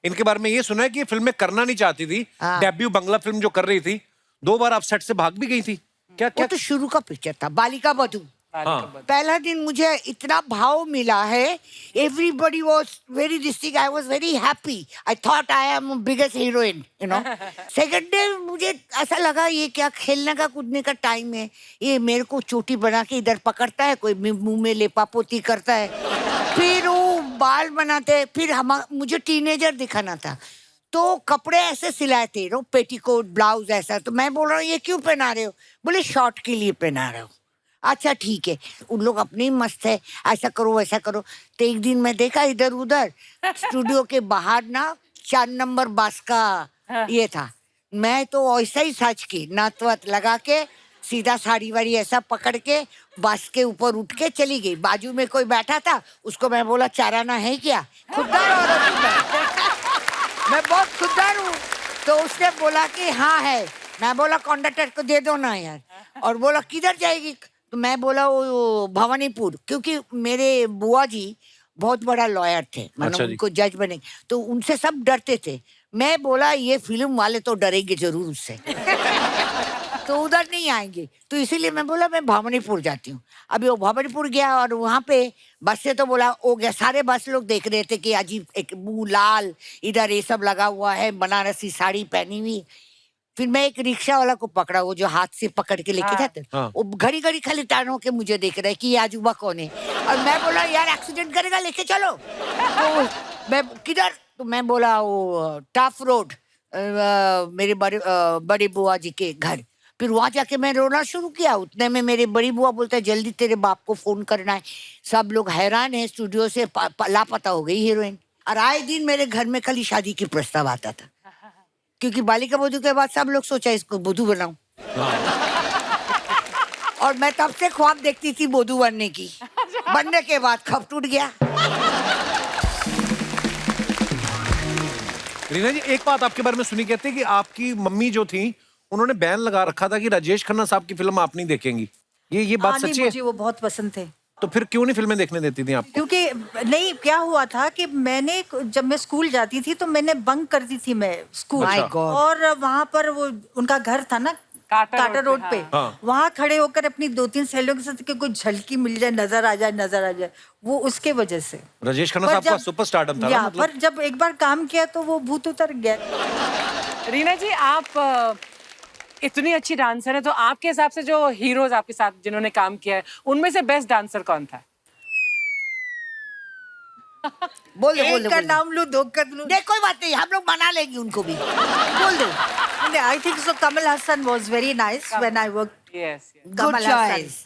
इनके बारे में ये सुना है कि ये फिल्में करना नहीं चाहती थी। हाँ। डेब्यू बंगला फिल्म जो कर रही थी, 2 बार आप सेट से भाग भी गई थी। क्या वो क्या? तो शुरू का पिक्चर था, बालिका बधू। हाँ। पहला दिन मुझे इतना भाव मिला है, everybody was very district, I was very happy, I thought I am biggest heroine, you know. Second day मुझे ऐसा लगा ये क्या खेलने का कूदने का टाइम है, ये मेरे को चोटी बना के इधर पकड़ता है, कोई मुंह में लेपापोती करता है, फिर वो बाल बनाते, फिर मुझे टीनेजर दिखाना था, तो कपड़े ऐसे सिलाए थे नो, पेटीकोट ब्लाउज ऐसा। तो मैं बोल रहा हूँ ये क्यों पहना रहे हो? बोले शॉर्ट के लिए पहना रहे हो। अच्छा ठीक है, उन लोग अपने ही मस्त है, ऐसा करो वैसा करो। तो एक दिन मैं देखा इधर उधर स्टूडियो के बाहर ना 4 नंबर बस का ये था। मैं तो ऐसा ही सच की नथ वथ लगा के सीधा साड़ी वाड़ी ऐसा पकड़ के बस के ऊपर उठ के चली गई। बाजू में कोई बैठा था, उसको मैं बोला चाराना है क्या? खुददार औरत हूँ मैं बहुत खुददार हूँ। तो उसने बोला कि हाँ है। मैं बोला कंडक्टर को दे दो ना यार। और बोला किधर जाएगी? तो मैं बोला वो भवानीपुर, क्योंकि मेरे बुआ जी बहुत बड़ा लॉयर थे, मतलब अच्छा जी। उनको जज बने, तो उनसे सब डरते थे। मैं बोला ये फिल्म वाले तो डरेंगे जरूर उससे तो उधर नहीं आएंगे, तो इसीलिए मैं बोला मैं भवानीपुर जाती हूँ। अभी वो भवानीपुर गया और वहाँ पे बस से तो बोला हो गया। सारे बस लोग देख रहे थे कि अजीब एक मुंह लाल, इधर ये सब लगा हुआ है, बनारसी साड़ी पहनी हुई। फिर मैं एक रिक्शा वाला को पकड़ा, वो जो हाथ से पकड़ के लेके जाते, हाँ। वो घड़ी घड़ी खाली टाण होके मुझे देख रहा है कि ये अजूबा कौन है। और मैं बोला यार एक्सीडेंट करेगा, लेके चलो। तो मैं किधर? तो मैं बोला वो टफ रोड, मेरे बड़ी बुआ जी के घर। फिर वहां जाके मैं रोना शुरू किया। उतने में मेरी बड़ी बुआ बोलता है जल्दी तेरे बाप को फोन करना है, सब लोग हैरान है, स्टूडियो से लापता हो गई हीरोइन। और आए दिन मेरे घर में खाली शादी की प्रस्ताव आता था, क्योंकि बालिका बधू के बाद सब लोग सोचा इसको बधू बनाऊं। और मैं तब से ख्वाब देखती थी बधू बनने की। बनने के बाद खप टूट गया। रीना जी, एक बात आपके बारे में सुनी कहते हैं कि आपकी मम्मी जो थी उन्होंने बैन लगा रखा था कि राजेश खन्ना साहब की फिल्म आप नहीं देखेंगी। ये बात नहीं, सच्ची है? मुझे वो बहुत पसंद थे। तो फिर क्यों नहीं फिल्में देखने देती थी आपको? क्योंकि नहीं, क्या हुआ था कि मैंने जब मैं स्कूल जाती थी तो मैंने बंक करती थी मैं स्कूल। My God. और वहाँ पर वो उनका घर था ना काटा रोड पे, हाँ। वहाँ खड़े होकर अपनी 2-3 सहेलियों के साथ कि कोई झलकी मिल जाए, नजर आ जाए, वो उसके वजह से। राजेश खन्ना पर साहब का जब- सुपरस्टारडम था ना, या, मतलब। पर जब एक बार काम किया तो वो भूत उतर गया। रीना जी, आप इतनी अच्छी डांसर है, तो आपके हिसाब से जो हीरोज आपके साथ जिन्होंने काम किया है, उनमें से बेस्ट डांसर कौन था? बोल दो बोल एक दो का बोल दो। नाम लूं, 2 का लूं। नहीं कोई बात नहीं, हम लोग मना लेंगे उनको भी। बोल दो। I think so. Kamal Hassan was very nice when I worked. Yes, yes. Good Kamal Hassan. choice.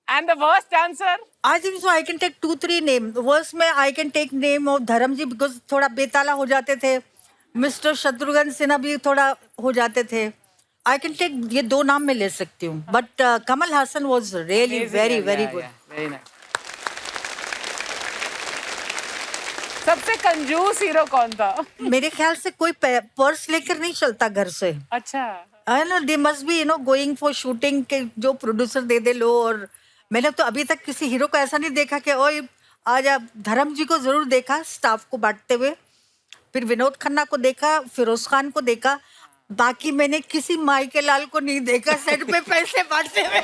And the worst dancer? I think so. I can take 2-3 names. Worst में I can take name of Dharamji because थोड़ा बेताला हो जाते थे. मिस्टर शत्रुघ्न सिन्हा भी थोड़ा हो जाते थे. I can take ये 2 नाम मैं ले सकती हूँ. But Kamal Hassan was really Amazing, very yeah, very yeah, good. yeah. Very nice. सबसे कंजूस हीरो कौन था? मेरे ख्याल से कोई पर्स लेकर नहीं चलता घर से. अच्छा। I know they must be going for shooting के जो प्रोड्यूसर दे लो. और मैंने तो अभी तक किसी हीरो को ऐसा नहीं देखा कि ओए आज आप धर्म जी को जरूर देखा स्टाफ को बांटते हुए, फिर विनोद खन्ना को देखा, फिरोज खान को देखा, बाकी मैंने किसी माई के लाल को नहीं देखा सेट पे पैसे बांटते हुए।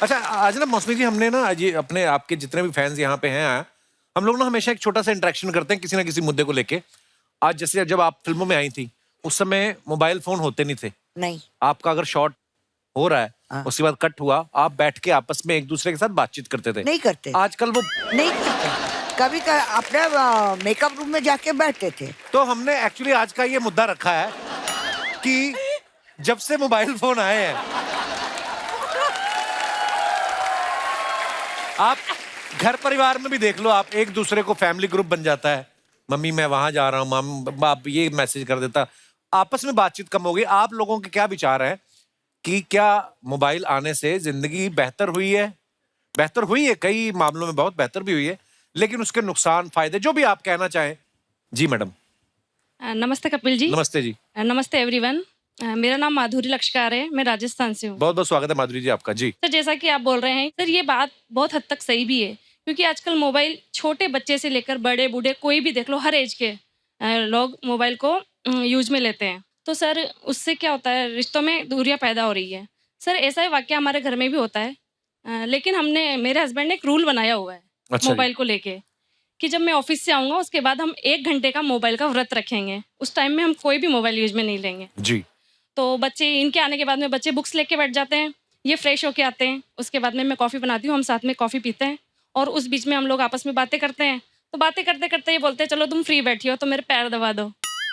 अच्छा, आज ना मौसमी जी, हमने ना आज ये अपने आपके जितने भी फैंस यहाँ पे हैं, हम लोग ना हमेशा एक छोटा सा इंटरेक्शन करते हैं किसी ना किसी मुद्दे को लेके। आज जैसे जब आप फिल्मों में आई थी उस समय मोबाइल फोन होते नहीं थे। नहीं। आपका अगर शॉट हो रहा है उसके बाद कट हुआ, आप बैठ के आपस में एक दूसरे के साथ बातचीत करते थे। नहीं करते। आजकल वो नहीं करते। कभी अपने मेकअप रूम में जाके बैठते थे। तो हमने एक्चुअली आज का ये मुद्दा रखा है कि जब से मोबाइल फोन आए हैं, आप घर परिवार में भी देख लो, आप एक दूसरे को फैमिली ग्रुप बन जाता है। मम्मी मैं वहां जा रहा हूँ, माम बाप ये मैसेज कर देता, आपस में बातचीत कम हो गई। आप लोगों के क्या विचार हैं कि क्या मोबाइल आने से जिंदगी बेहतर हुई है? बेहतर हुई है, कई मामलों में बहुत बेहतर भी हुई है, लेकिन उसके नुकसान फायदे जो भी आप कहना चाहें। जी मैडम। नमस्ते कपिल जी। नमस्ते जी। नमस्ते एवरीवन। मेरा नाम माधुरी लक्षकार है, मैं राजस्थान से हूँ। बहुत बहुत स्वागत है माधुरी जी आपका। जी सर, जैसा कि आप बोल रहे हैं सर, ये बात बहुत हद तक सही भी है, क्योंकि आजकल मोबाइल छोटे बच्चे से लेकर बड़े बूढ़े कोई भी देख लो, हर एज के लोग मोबाइल को यूज में लेते हैं। तो सर उससे क्या होता है, रिश्तों में दूरियां पैदा हो रही है। सर ऐसा ही वाकया हमारे घर में भी होता है, लेकिन मेरे हस्बैंड ने एक रूल बनाया हुआ है अच्छा मोबाइल को लेके, कि जब मैं ऑफिस से आऊँगा उसके बाद हम 1 घंटे का मोबाइल का व्रत रखेंगे। उस टाइम में हम कोई भी मोबाइल यूज में नहीं लेंगे। जी। तो बच्चे, इनके आने के बाद में बच्चे बुक्स लेके बैठ जाते हैं, ये फ्रेश होके आते हैं, उसके बाद में मैं कॉफ़ी बनाती हूँ, हम साथ में कॉफ़ी पीते हैं, और उस बीच में हम लोग आपस में बातें करते हैं। तो बातें करते करते ये बोलते चलो तुम फ्री बैठी हो तो मेरे पैर दबा दो,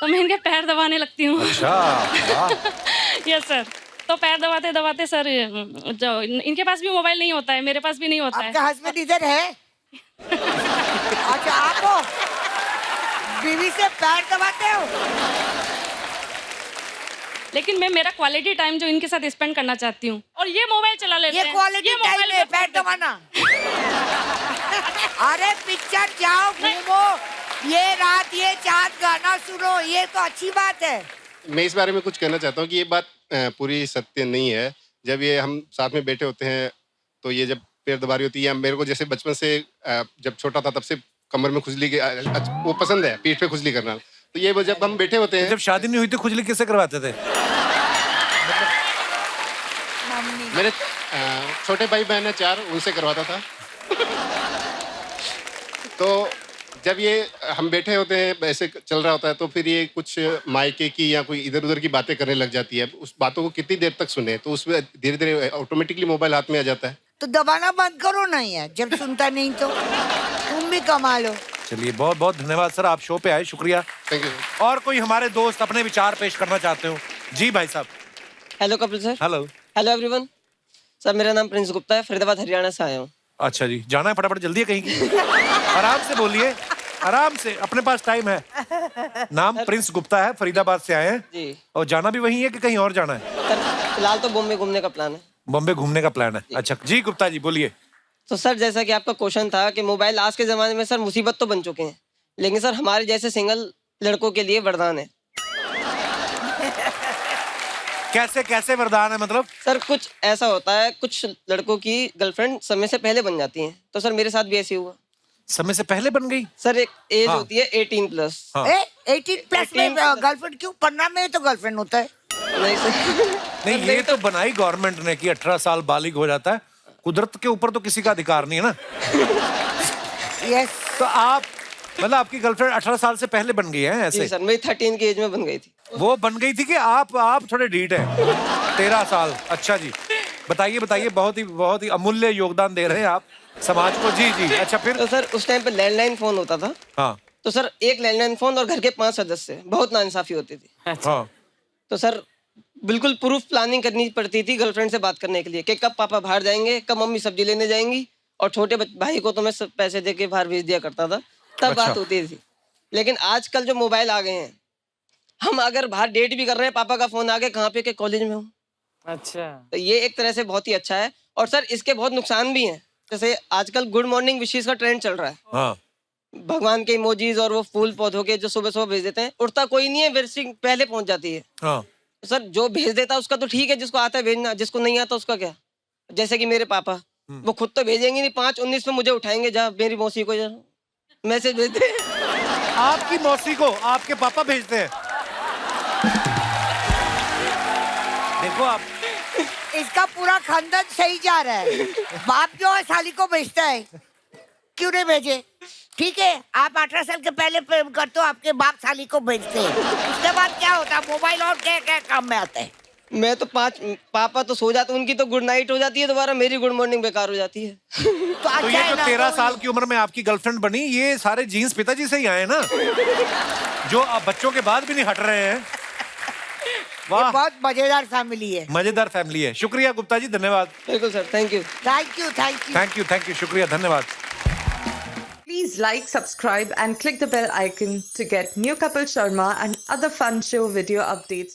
तो मैं इनके पैर दबाने लगती हूँ। अच्छा वाह। Yes sir. तो पैर दबाते दबाते सर जो इनके पास भी मोबाइल नहीं होता है, मेरे पास भी नहीं होता है। आपका हस्बैंड इधर है? अच्छा, आप हो? बीवी से पैर दबाते हो? लेकिन मैं मेरा क्वालिटी टाइम जो इनके साथ स्पेंड करना चाहती हूँ, और ये मोबाइल चला लेते ये हैं। क्वालिटी टाइम मोबाइल है में पैर दबाना? अरे पिक्चर जाओ, घूमो, ये रात ये चांद गाना सुनो, ये तो अच्छी बात है। मैं इस बारे में कुछ कहना चाहता हूँ कि ये बात पूरी सत्य नहीं है। जब ये हम साथ में बैठे होते हैं तो ये जब पैर दबा रही होती है, या मेरे को जैसे बचपन से जब छोटा था तब से कमर में खुजली वो पसंद है, पीठ पे खुजली करना। तो ये वो जब हम बैठे होते हैं, जब शादी नहीं हुई थी खुजली किससे करवाते थे? मेरे छोटे भाई बहन है 4, उनसे करवाता था। तो जब ये हम बैठे होते हैं ऐसे चल रहा होता है तो फिर ये कुछ मायके की या कोई इधर उधर की बातें करने लग जाती है। उस बातों को कितनी देर तक सुने, तो उसमें धीरे धीरे ऑटोमेटिकली मोबाइल हाथ में आ जाता है। तो दबाना बंद करो ना यार, जब सुनता नहीं तो तुम भी कमा लो। चलिए बहुत बहुत धन्यवाद सर, आप शो पे आए, शुक्रिया। Thank you. और कोई हमारे दोस्त अपने विचार पेश करना चाहते हो? जी भाई साहब। Hello Kapil sir. Hello. Hello everyone. Sir मेरा नाम प्रिंस गुप्ता है, फरीदाबाद हरियाणा से आया हूँ। अच्छा जी, जाना है फटाफट, जल्दी है कहीं की? आराम से बोलिए, आराम से, अपने पास टाइम है। नाम प्रिंस गुप्ता है, फरीदाबाद से आए हैं जी। और जाना भी वहीं है कि कहीं और जाना है? सर फिलहाल तो बॉम्बे घूमने का प्लान है। बॉम्बे घूमने का प्लान है? अच्छा जी गुप्ता जी बोलिए। तो सर जैसा कि आपका क्वेश्चन था कि मोबाइल आज के ज़माने में सर मुसीबत तो बन चुके हैं, लेकिन सर हमारे जैसे सिंगल लड़कों के लिए वरदान है। कैसे कैसे वरदान है मतलब? सर कुछ ऐसा होता है, कुछ लड़कों की गर्लफ्रेंड समय से पहले बन जाती हैं, तो सर मेरे साथ भी ऐसे हुआ। समय से पहले बन गई? सर एक एज हाँ। होती है 18+। हाँ। 18+ में गर्लफ्रेंड क्यों? 15 में तो गर्लफ्रेंड होता है। नहीं सर। नहीं, ये तो बनाई गवर्नमेंट ने कि 18 साल बालिग हो जाता है। कुदरत के ऊपर तो किसी का अधिकार नहीं है ना। यस। तो आप मतलब आपकी गर्लफ्रेंड 18 साल से पहले बन गई है ऐसे? जी सर, मेरी 13 की एज में बन गई थी। वो बन गई थी कि आप थोड़े ढीठ हैं? 13 साल। अच्छा जी, बताइए बताइए, बहुत ही अमूल्य योगदान दे रहे हैं आप समाज को। जी जी, अच्छा फिर? तो सर उस टाइम पे लैंडलाइन फोन होता था। हाँ तो सर एक लैंडलाइन फोन और घर के 5 सदस्य, बहुत नाइंसाफी होती थी। हाँ। तो सर बिल्कुल प्रूफ प्लानिंग करनी पड़ती थी गर्लफ्रेंड से बात करने के लिए कि कब पापा बाहर जाएंगे, कब मम्मी सब्जी लेने जाएंगी, और छोटे भाई को तो मैं सब पैसे दे के बाहर भेज दिया करता था, तब अच्छा। बात होती थी। लेकिन आजकल जो मोबाइल आ गए हैं, हम अगर बाहर डेट भी कर रहे हैं, पापा का फोन आ गया, कहाँ पे, के कॉलेज में हूँ। अच्छा। तो ये एक तरह से बहुत ही अच्छा है। और सर इसके बहुत नुकसान भी हैं, जैसे आजकल गुड मॉर्निंग विशेष का ट्रेंड चल रहा है। हाँ। भगवान के इमोजीज और वो फूल पौधों के जो सुबह सुबह भेज देते हैं, उठता कोई नहीं है, विशिंग पहले पहुंच जाती है। हाँ। सर जो भेज देता है उसका तो ठीक है, जिसको आता है भेजना, जिसको नहीं आता उसका क्या? जैसे कि मेरे पापा, वो खुद तो भेजेंगे नहीं, 5:19 में मुझे उठाएंगे, जा मेरी मौसी को जा मैसेज भेजते हैं। आपकी मौसी को आपके पापा भेजते हैं? देखो आप, इसका पूरा खानदान सही जा रहा है। बाप जो है साली को भेजता है, क्यों नहीं भेजे? ठीक है, आप 18 साल के पहले प्रेम करते हो, आपके बाप साली को भेजते हैं। उसके बाद क्या होता है? मोबाइल और क्या क्या काम में आता है? मैं तो पापा तो सो जाते, उनकी तो गुड नाइट हो जाती है, दोबारा मेरी गुड मॉर्निंग बेकार हो जाती है। तो तो ये है जो ना, 13 तो साल की उम्र में आपकी गर्लफ्रेंड बनी, ये सारे जीन्स पिताजी से ही आए ना, जो अब बच्चों के बाद भी नहीं हट रहे हैं। ये वाह, बहुत मजेदार फैमिली है। मजेदार फैमिली है। शुक्रिया गुप्ता जी, धन्यवाद। बिल्कुल sir, thank you. Thank you, thank you. Thank you, शुक्रिया, धन्यवाद। Please like, subscribe and click the bell icon to get new Kapil Sharma and other fun show video updates.